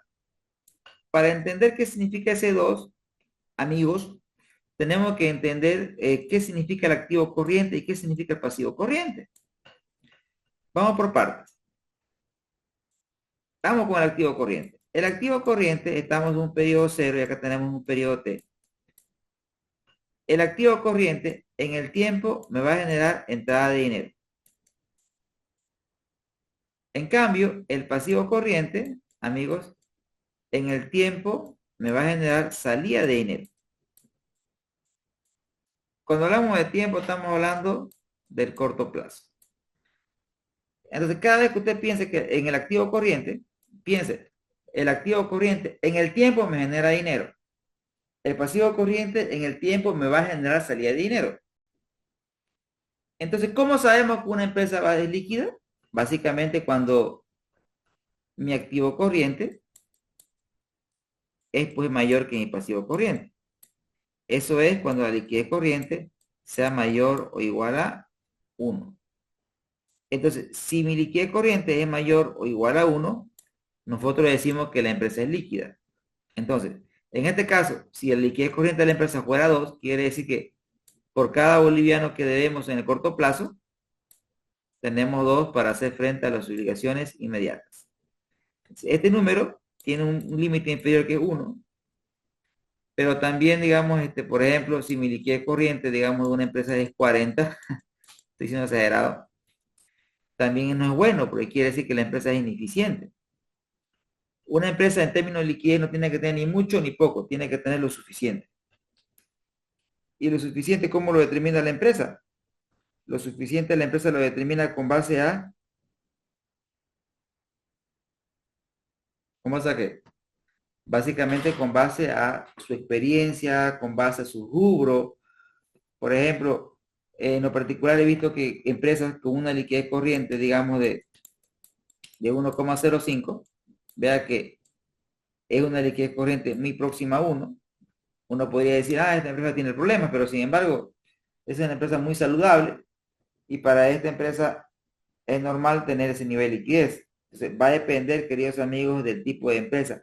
Para entender qué significa ese 2, amigos, tenemos que entender qué significa el activo corriente y qué significa el pasivo corriente. Vamos por partes. Vamos con el activo corriente. El activo corriente, estamos en un periodo 0 y acá tenemos un periodo T. El activo corriente en el tiempo me va a generar entrada de dinero. En cambio, el pasivo corriente, amigos, en el tiempo me va a generar salida de dinero. Cuando hablamos de tiempo, estamos hablando del corto plazo. Entonces, cada vez que usted piense que en el activo corriente, piense, el activo corriente en el tiempo me genera dinero. el pasivo corriente en el tiempo me va a generar salida de dinero. Entonces, ¿cómo sabemos que una empresa va a ser líquida? Básicamente cuando mi activo corriente es pues mayor que mi pasivo corriente. Eso es cuando la liquidez corriente sea mayor o igual a 1. Entonces, si mi liquidez corriente es mayor o igual a 1, nosotros decimos que la empresa es líquida. Entonces, en este caso, si la liquidez corriente de la empresa fuera 2, quiere decir que por cada boliviano que debemos en el corto plazo, tenemos 2 para hacer frente a las obligaciones inmediatas. Este número tiene un límite inferior que es 1, pero también, digamos, por ejemplo, si mi liquidez corriente, digamos, de una empresa es 40, estoy siendo exagerado, también no es bueno, porque quiere decir que la empresa es ineficiente. Una empresa en términos de liquidez no tiene que tener ni mucho ni poco, tiene que tener lo suficiente. ¿Y lo suficiente cómo lo determina la empresa? Lo suficiente la empresa lo determina con base a... ¿Cómo base qué? Básicamente con base a su experiencia, con base a su rubro. Por ejemplo, en lo particular he visto que empresas con una liquidez corriente, digamos, de 1,05, vea que es una liquidez corriente muy próxima a 1. Uno podría decir, esta empresa tiene problemas, pero sin embargo, es una empresa muy saludable y para esta empresa es normal tener ese nivel de liquidez. Entonces, va a depender, queridos amigos, del tipo de empresa.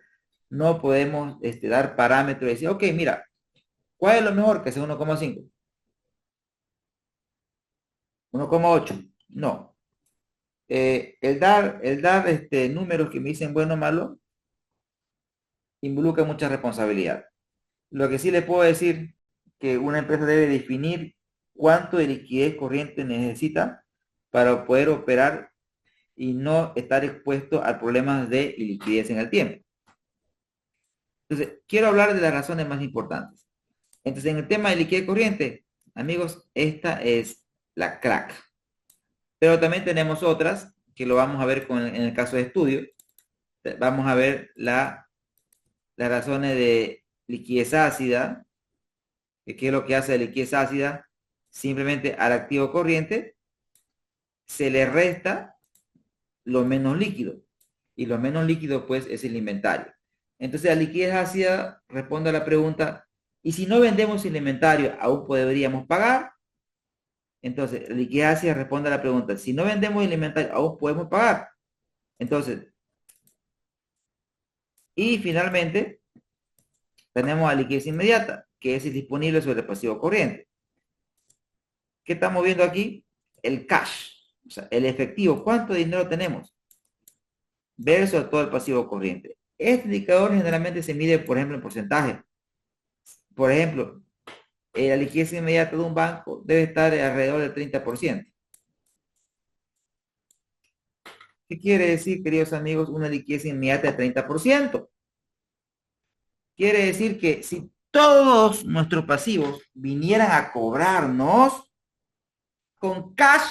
No podemos dar parámetros y decir, ok, mira, ¿cuál es lo mejor? Que sea 1,5. 1,8. No. El dar números que me dicen bueno o malo involucra mucha responsabilidad. Lo que sí le puedo decir que una empresa debe definir cuánto de liquidez corriente necesita para poder operar y no estar expuesto a problemas de liquidez en el tiempo. Entonces, quiero hablar de las razones más importantes. Entonces, en el tema de liquidez corriente, amigos, esta es la crack. Pero también tenemos otras que lo vamos a ver en el caso de estudio. Vamos a ver las razones de liquidez ácida. ¿Qué es lo que hace la liquidez ácida? Simplemente al activo corriente se le resta lo menos líquido. Y lo menos líquido, pues, es el inventario. Entonces, la liquidez ácida responde a la pregunta, ¿y si no vendemos el inventario, aún podríamos pagar? Entonces, la liquidez ácida responde a la pregunta, si no vendemos el inventario, aún podemos pagar. Entonces, y finalmente, tenemos la liquidez inmediata, que es disponible sobre el pasivo corriente. ¿Qué estamos viendo aquí? El cash, o sea, el efectivo. ¿Cuánto dinero tenemos? Versus todo el pasivo corriente. Este indicador generalmente se mide, por ejemplo, en porcentaje. Por ejemplo, la liquidez inmediata de un banco debe estar alrededor del 30%. ¿Qué quiere decir, queridos amigos, una liquidez inmediata de 30%? Quiere decir que si todos nuestros pasivos vinieran a cobrarnos con cash,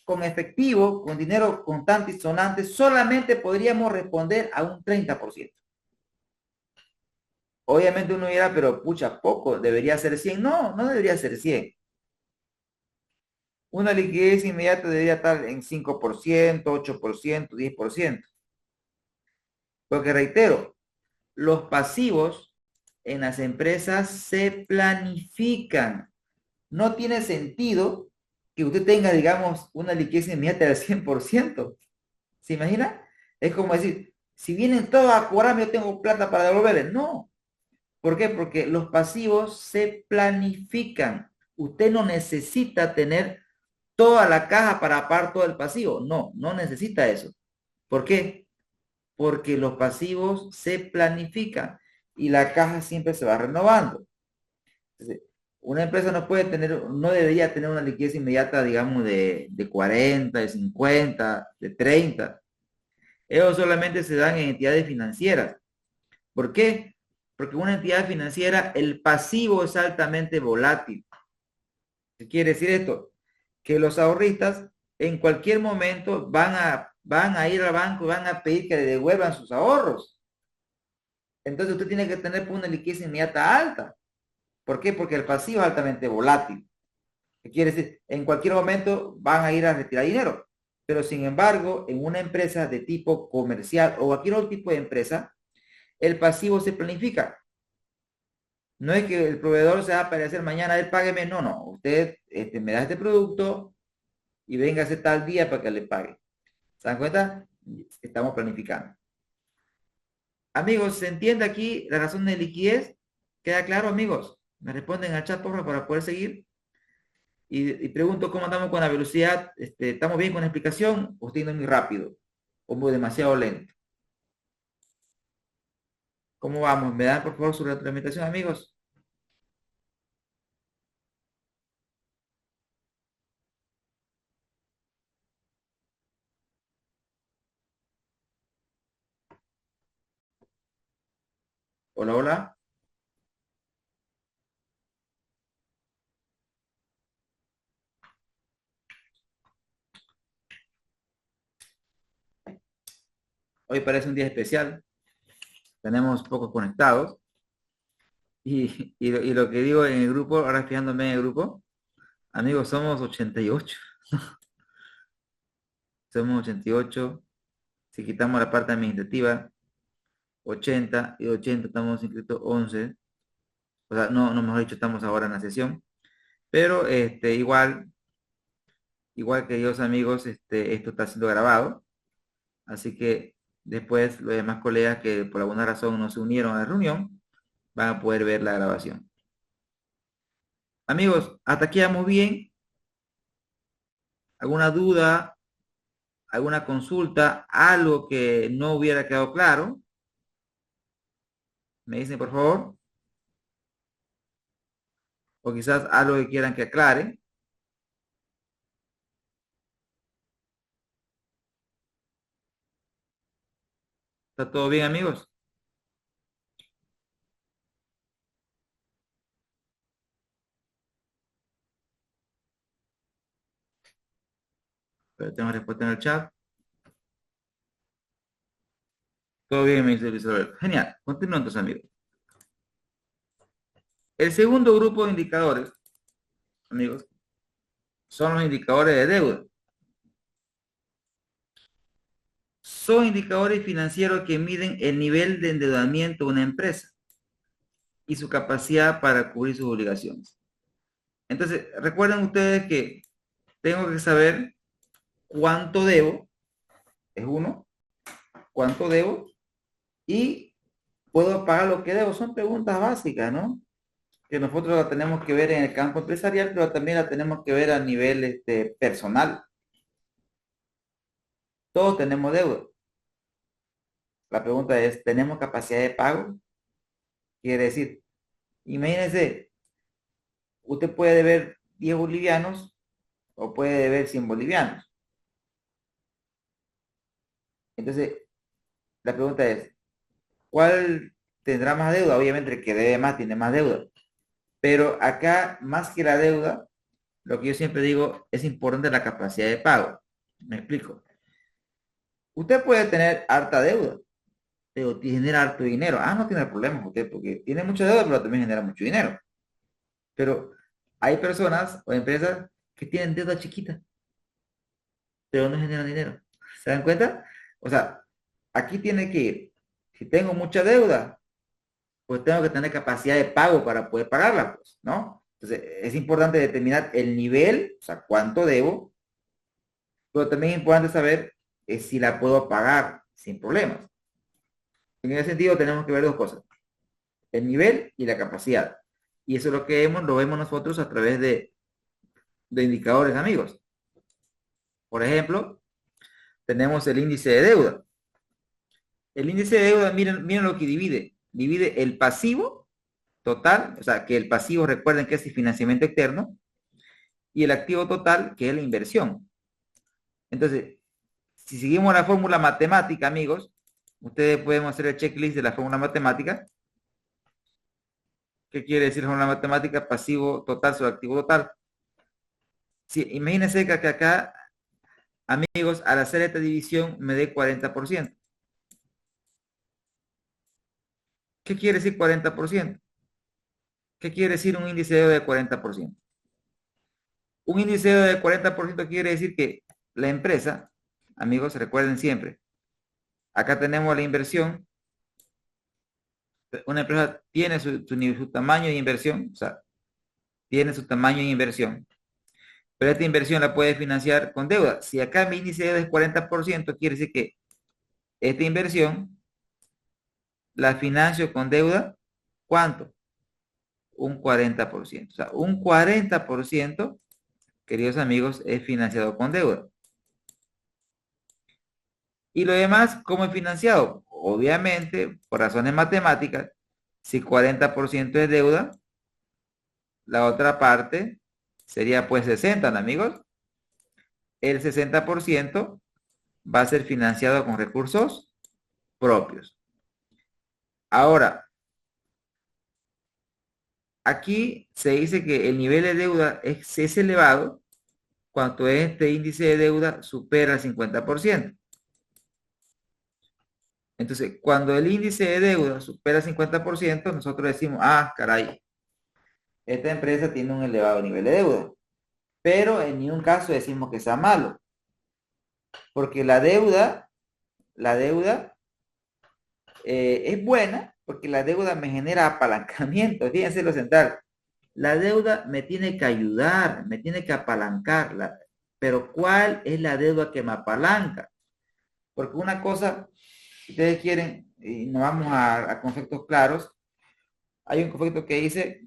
con efectivo, con dinero contante y sonante, solamente podríamos responder a un 30%. Obviamente uno dirá, pero pucha, poco, debería ser 100. No, no debería ser 100. Una liquidez inmediata debería estar en 5%, 8%, 10%. Porque reitero, los pasivos en las empresas se planifican. No tiene sentido que usted tenga, digamos, una liquidez inmediata del 100%. ¿Se imagina? Es como decir, si vienen todos a cobrarme, yo tengo plata para devolverles. No. ¿Por qué? Porque los pasivos se planifican. Usted no necesita tener toda la caja para pagar todo el pasivo. No, no necesita eso. ¿Por qué? Porque los pasivos se planifican y la caja siempre se va renovando. Entonces, una empresa no puede tener, no debería tener una liquidez inmediata, digamos, de 40, de 50, de 30. Ellos solamente se dan en entidades financieras. ¿Por qué? Porque una entidad financiera, el pasivo es altamente volátil. ¿Qué quiere decir esto? Que los ahorristas en cualquier momento van a ir al banco y van a pedir que le devuelvan sus ahorros. Entonces usted tiene que tener una liquidez inmediata alta. ¿Por qué? Porque el pasivo es altamente volátil. ¿Qué quiere decir? En cualquier momento van a ir a retirar dinero. Pero sin embargo, en una empresa de tipo comercial o cualquier otro tipo de empresa, el pasivo se planifica. No es que el proveedor se va a aparecer mañana, él págueme. No, no. Usted me da este producto y venga ese tal día para que le pague. ¿Se dan cuenta? Estamos planificando. Amigos, ¿se entiende aquí la razón de liquidez? ¿Queda claro, amigos? Me responden al chat, por favor, para poder seguir. Y pregunto cómo andamos con la velocidad. ¿Estamos bien con la explicación o estoy yendo muy rápido? ¿O muy demasiado lento? ¿Cómo vamos? ¿Me dan, por favor, su retroalimentación, amigos? Hola, hola. Hoy parece un día especial. Tenemos pocos conectados. Y lo que digo en el grupo, ahora fijándome en el grupo, amigos, somos 88. Somos 88. Si quitamos la parte administrativa, 80. Y 80 estamos inscritos 11. O sea, no mejor dicho, estamos ahora en la sesión. Pero igual queridos amigos, esto está siendo grabado. Así que después los demás colegas que por alguna razón no se unieron a la reunión, van a poder ver la grabación. Amigos, hasta aquí vamos bien. ¿Alguna duda? ¿Alguna consulta? ¿Algo que no hubiera quedado claro? Me dicen, por favor. O quizás algo que quieran que aclare. ¿Está todo bien, amigos? Pero tengo respuesta en el chat. Todo bien, me dice Luis Alberto. Genial. Continúen entonces, amigos. El segundo grupo de indicadores, amigos, son los indicadores de deuda. Son indicadores financieros que miden el nivel de endeudamiento de una empresa y su capacidad para cubrir sus obligaciones. Entonces, recuerden ustedes que tengo que saber cuánto debo, es uno, cuánto debo y puedo pagar lo que debo. Son preguntas básicas, ¿no? Que nosotros la tenemos que ver en el campo empresarial, pero también la tenemos que ver a nivel personal. Todos tenemos deuda. La pregunta es, ¿tenemos capacidad de pago? Quiere decir, imagínense, usted puede deber 10 bolivianos o puede deber 100 bolivianos. Entonces, la pregunta es, ¿cuál tendrá más deuda? Obviamente el que debe más tiene más deuda. Pero acá, más que la deuda, lo que yo siempre digo, es importante la capacidad de pago. Me explico. Usted puede tener harta deuda, pero genera harto dinero. No tiene problemas usted, porque tiene mucha deuda, pero también genera mucho dinero. Pero hay personas o empresas que tienen deuda chiquita, pero no generan dinero. ¿Se dan cuenta? O sea, aquí tiene que ir. Si tengo mucha deuda, pues tengo que tener capacidad de pago para poder pagarla, pues, ¿no? Entonces, es importante determinar el nivel, o sea, cuánto debo, pero también es importante saber si la puedo pagar sin problemas. En ese sentido, tenemos que ver dos cosas, el nivel y la capacidad. Y eso es lo que lo vemos nosotros a través de indicadores, amigos. Por ejemplo, tenemos el índice de deuda. El índice de deuda, miren lo que divide. Divide el pasivo total, o sea, que el pasivo, recuerden que es el financiamiento externo, y el activo total, que es la inversión. Entonces, si seguimos la fórmula matemática, amigos, ustedes pueden hacer el checklist de la fórmula matemática. ¿Qué quiere decir la fórmula matemática? Pasivo total sobre activo total. Sí, imagínense que acá, amigos, al hacer esta división me dé 40%. ¿Qué quiere decir 40%? ¿Qué quiere decir un índice de deuda de 40%? Un índice de deuda de 40% quiere decir que la empresa, amigos, recuerden siempre, acá tenemos la inversión. Una empresa tiene su tamaño de inversión, o sea, tiene su tamaño de inversión, pero esta inversión la puede financiar con deuda. Si acá mi índice de deuda es 40%, quiere decir que esta inversión la financio con deuda, ¿cuánto? Un 40%. O sea, un 40%, queridos amigos, es financiado con deuda. Y lo demás, ¿cómo es financiado? Obviamente, por razones matemáticas, si 40% es deuda, la otra parte sería pues 60, ¿no, amigos? El 60% va a ser financiado con recursos propios. Ahora, aquí se dice que el nivel de deuda es elevado cuando este índice de deuda supera el 50%. Entonces, cuando el índice de deuda supera el 50%, nosotros decimos, ah, caray, esta empresa tiene un elevado nivel de deuda. Pero en ningún caso decimos que sea malo, porque la deuda es buena, porque la deuda me genera apalancamiento. Fíjense lo central. La deuda me tiene que ayudar, me tiene que apalancar. Pero ¿cuál es la deuda que me apalanca? Porque una cosa, si ustedes quieren, y nos vamos a conceptos claros, hay un concepto que dice,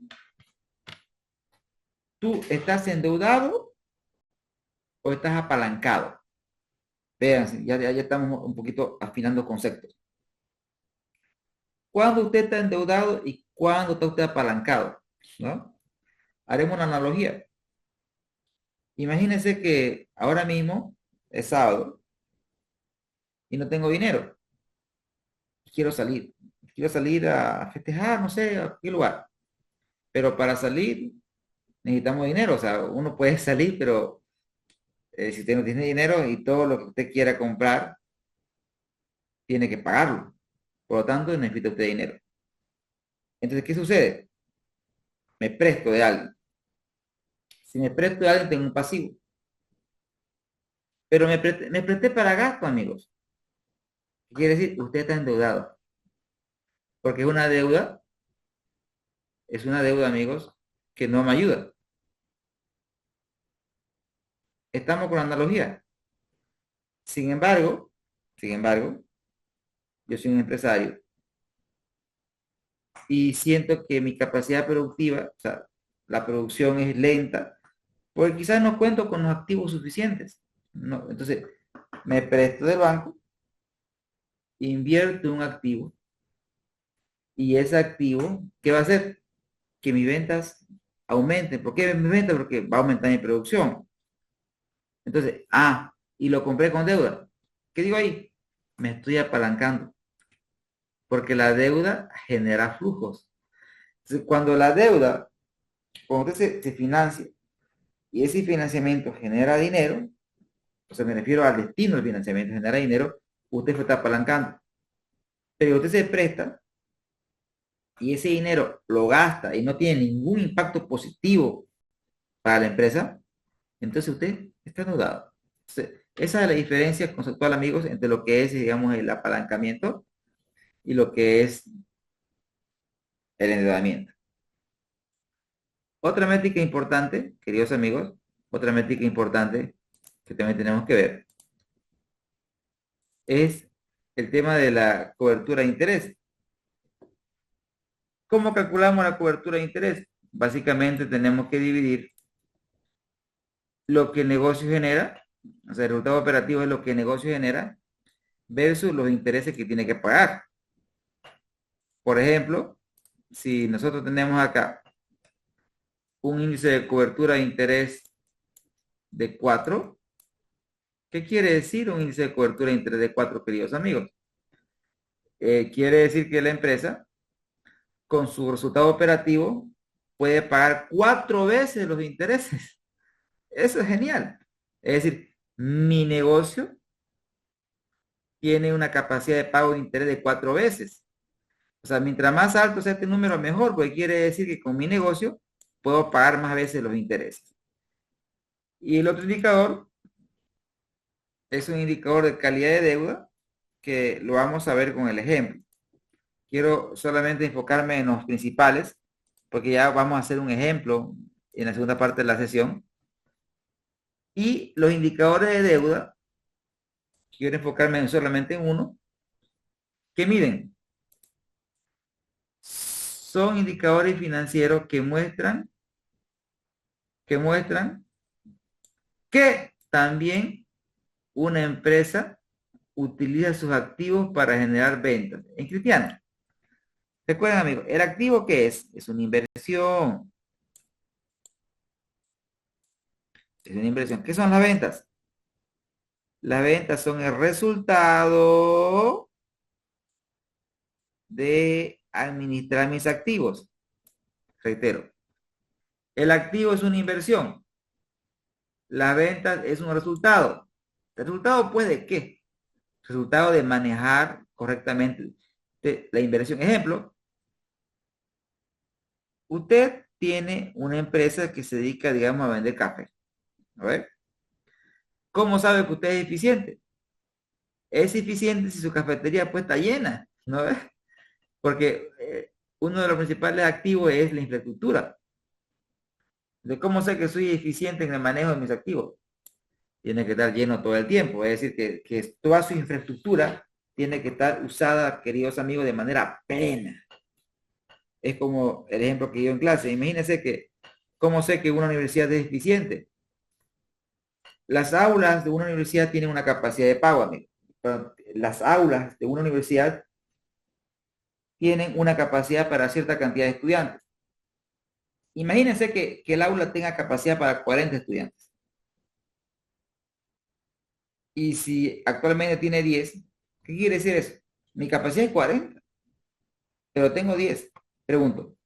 ¿tú estás endeudado o estás apalancado? Vean, ya estamos un poquito afinando conceptos. ¿Cuándo usted está endeudado y cuándo está usted apalancado? ¿No? Haremos una analogía. Imagínense que ahora mismo es sábado y no tengo dinero. Quiero salir. Quiero salir a festejar, no sé, a qué lugar. Pero para salir necesitamos dinero. O sea, uno puede salir, pero si usted no tiene dinero y todo lo que usted quiera comprar, tiene que pagarlo. Por lo tanto, necesita usted dinero. Entonces, ¿qué sucede? Me presto de alguien. Si me presto de alguien, tengo un pasivo. Pero me presté para gasto, amigos. ¿Qué quiere decir? Usted está endeudado. Porque es una deuda, amigos, que no me ayuda. Estamos con la analogía. Sin embargo, yo soy un empresario y siento que mi capacidad productiva, o sea, la producción es lenta, porque quizás no cuento con los activos suficientes. No, entonces, me presto del banco, invierto en un activo y ese activo, ¿qué va a hacer? Que mis ventas aumenten. ¿Por qué mis ventas? Porque va a aumentar mi producción. Entonces, y lo compré con deuda. ¿Qué digo ahí? Me estoy apalancando, porque la deuda genera flujos. Entonces, cuando usted se financia y ese financiamiento genera dinero, o sea, me refiero al destino del financiamiento, genera dinero, usted se está apalancando. Pero usted se presta y ese dinero lo gasta y no tiene ningún impacto positivo para la empresa, entonces usted está endeudado. Entonces, esa es la diferencia conceptual, amigos, entre lo que es, digamos, el apalancamiento y lo que es el endeudamiento. Otra métrica importante, queridos amigos, otra métrica importante que también tenemos que ver es el tema de la cobertura de interés. ¿Cómo calculamos la cobertura de interés? Básicamente tenemos que dividir lo que el negocio genera, o sea, el resultado operativo es lo que el negocio genera, versus los intereses que tiene que pagar. Por ejemplo, si nosotros tenemos acá un índice de cobertura de interés de 4, ¿qué quiere decir un índice de cobertura de interés de 4, queridos amigos? Quiere decir que la empresa, con su resultado operativo, puede pagar 4 veces los intereses. Eso es genial. Es decir, mi negocio tiene una capacidad de pago de interés de 4 veces. O sea, mientras más alto sea este número, mejor, porque quiere decir que con mi negocio puedo pagar más veces los intereses. Y el otro indicador es un indicador de calidad de deuda que lo vamos a ver con el ejemplo. Quiero solamente enfocarme en los principales, porque ya vamos a hacer un ejemplo en la segunda parte de la sesión. Y los indicadores de deuda, quiero enfocarme solamente en uno, que miden. Son indicadores financieros que muestran que también una empresa utiliza sus activos para generar ventas. En Cristiano, recuerden amigos, ¿el activo qué es? Es una inversión. Es una inversión. ¿Qué son las ventas? Las ventas son el resultado de administrar mis activos. Reitero, el activo es una inversión. La venta es un resultado. ¿Resultado pues de qué? Resultado de manejar correctamente la inversión. Ejemplo, usted tiene una empresa que se dedica, digamos, a vender café. A ver, ¿cómo sabe que usted es eficiente? Es eficiente si su cafetería pues está llena, ¿no ves? Porque uno de los principales activos es la infraestructura. ¿De cómo sé que soy eficiente en el manejo de mis activos? Tiene que estar lleno todo el tiempo. Es decir, que toda su infraestructura tiene que estar usada, queridos amigos, de manera plena. Es como el ejemplo que yo en clase. Imagínense que, ¿cómo sé que una universidad es eficiente? Las aulas de una universidad tienen una capacidad de pago, amigo. Las aulas de una universidad tienen una capacidad para cierta cantidad de estudiantes. Imagínense que el aula tenga capacidad para 40 estudiantes. Y si actualmente tiene 10, ¿qué quiere decir eso? Mi capacidad es 40, pero tengo 10. Pregunto,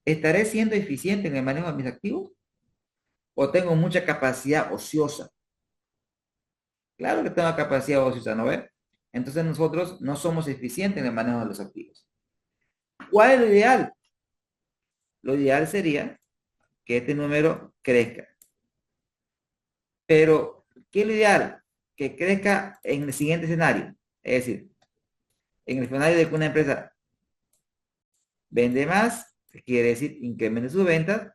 ¿estaré siendo eficiente en el manejo de mis activos? ¿O tengo mucha capacidad ociosa? Claro que tengo capacidad ociosa, ¿no ve? Entonces nosotros no somos eficientes en el manejo de los activos. ¿Cuál es lo ideal? Lo ideal sería que este número crezca. Pero, ¿qué es lo ideal? Que crezca en el siguiente escenario. Es decir, en el escenario de que una empresa vende más, que quiere decir incremente sus ventas,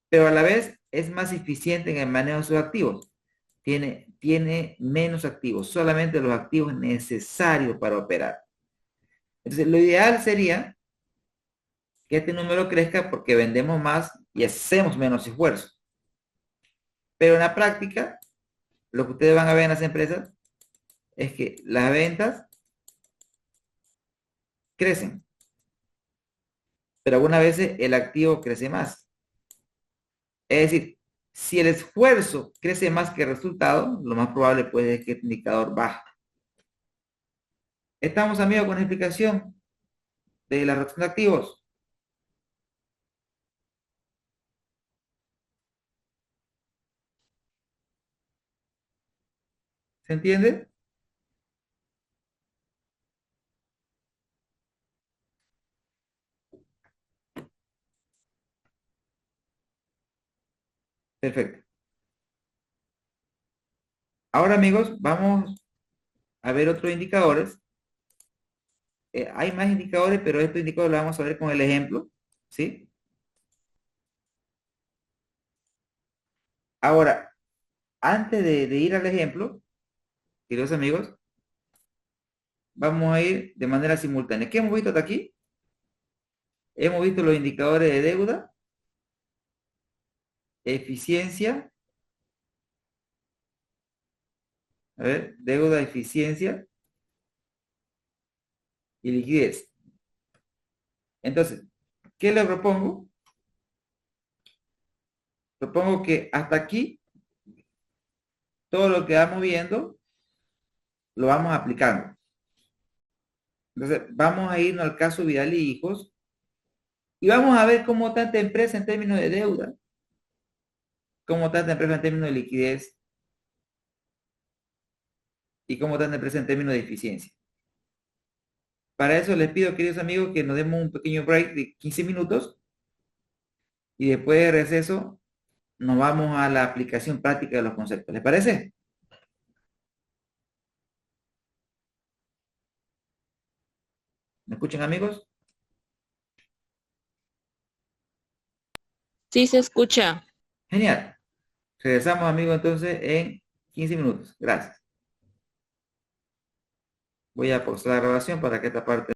pero a la vez es más eficiente en el manejo de sus activos. Tiene menos activos, solamente los activos necesarios para operar. Entonces, lo ideal sería que este número crezca porque vendemos más y hacemos menos esfuerzo. Pero en la práctica, lo que ustedes van a ver en las empresas es que las ventas crecen, pero algunas veces el activo crece más. Es decir, si el esfuerzo crece más que el resultado, lo más probable puede es que el indicador baje. Estamos, amigos, con la explicación de la reducción de activos. ¿Se entiende? Perfecto. Ahora, amigos, vamos a ver otros indicadores. Hay más indicadores, pero estos indicadores los vamos a ver con el ejemplo, ¿sí? Ahora, antes de ir al ejemplo, queridos amigos, vamos a ir de manera simultánea. ¿Qué hemos visto hasta aquí? Hemos visto los indicadores de deuda, eficiencia, a ver, deuda, eficiencia y liquidez. Entonces, ¿qué le propongo? Propongo que hasta aquí, todo lo que vamos viendo, lo vamos aplicando. Entonces, vamos a irnos al caso Vidal y Hijos y vamos a ver cómo está esta empresa en términos de deuda, cómo está esta empresa en términos de liquidez y cómo está esta empresa en términos de eficiencia. Para eso les pido, queridos amigos, que nos demos un pequeño break de 15 minutos y después de receso nos vamos a la aplicación práctica de los conceptos. ¿Les parece? ¿Me escuchan, amigos? Sí, se escucha. Genial. Regresamos, amigos, entonces en 15 minutos. Gracias. Voy a pausar la grabación para que esta parte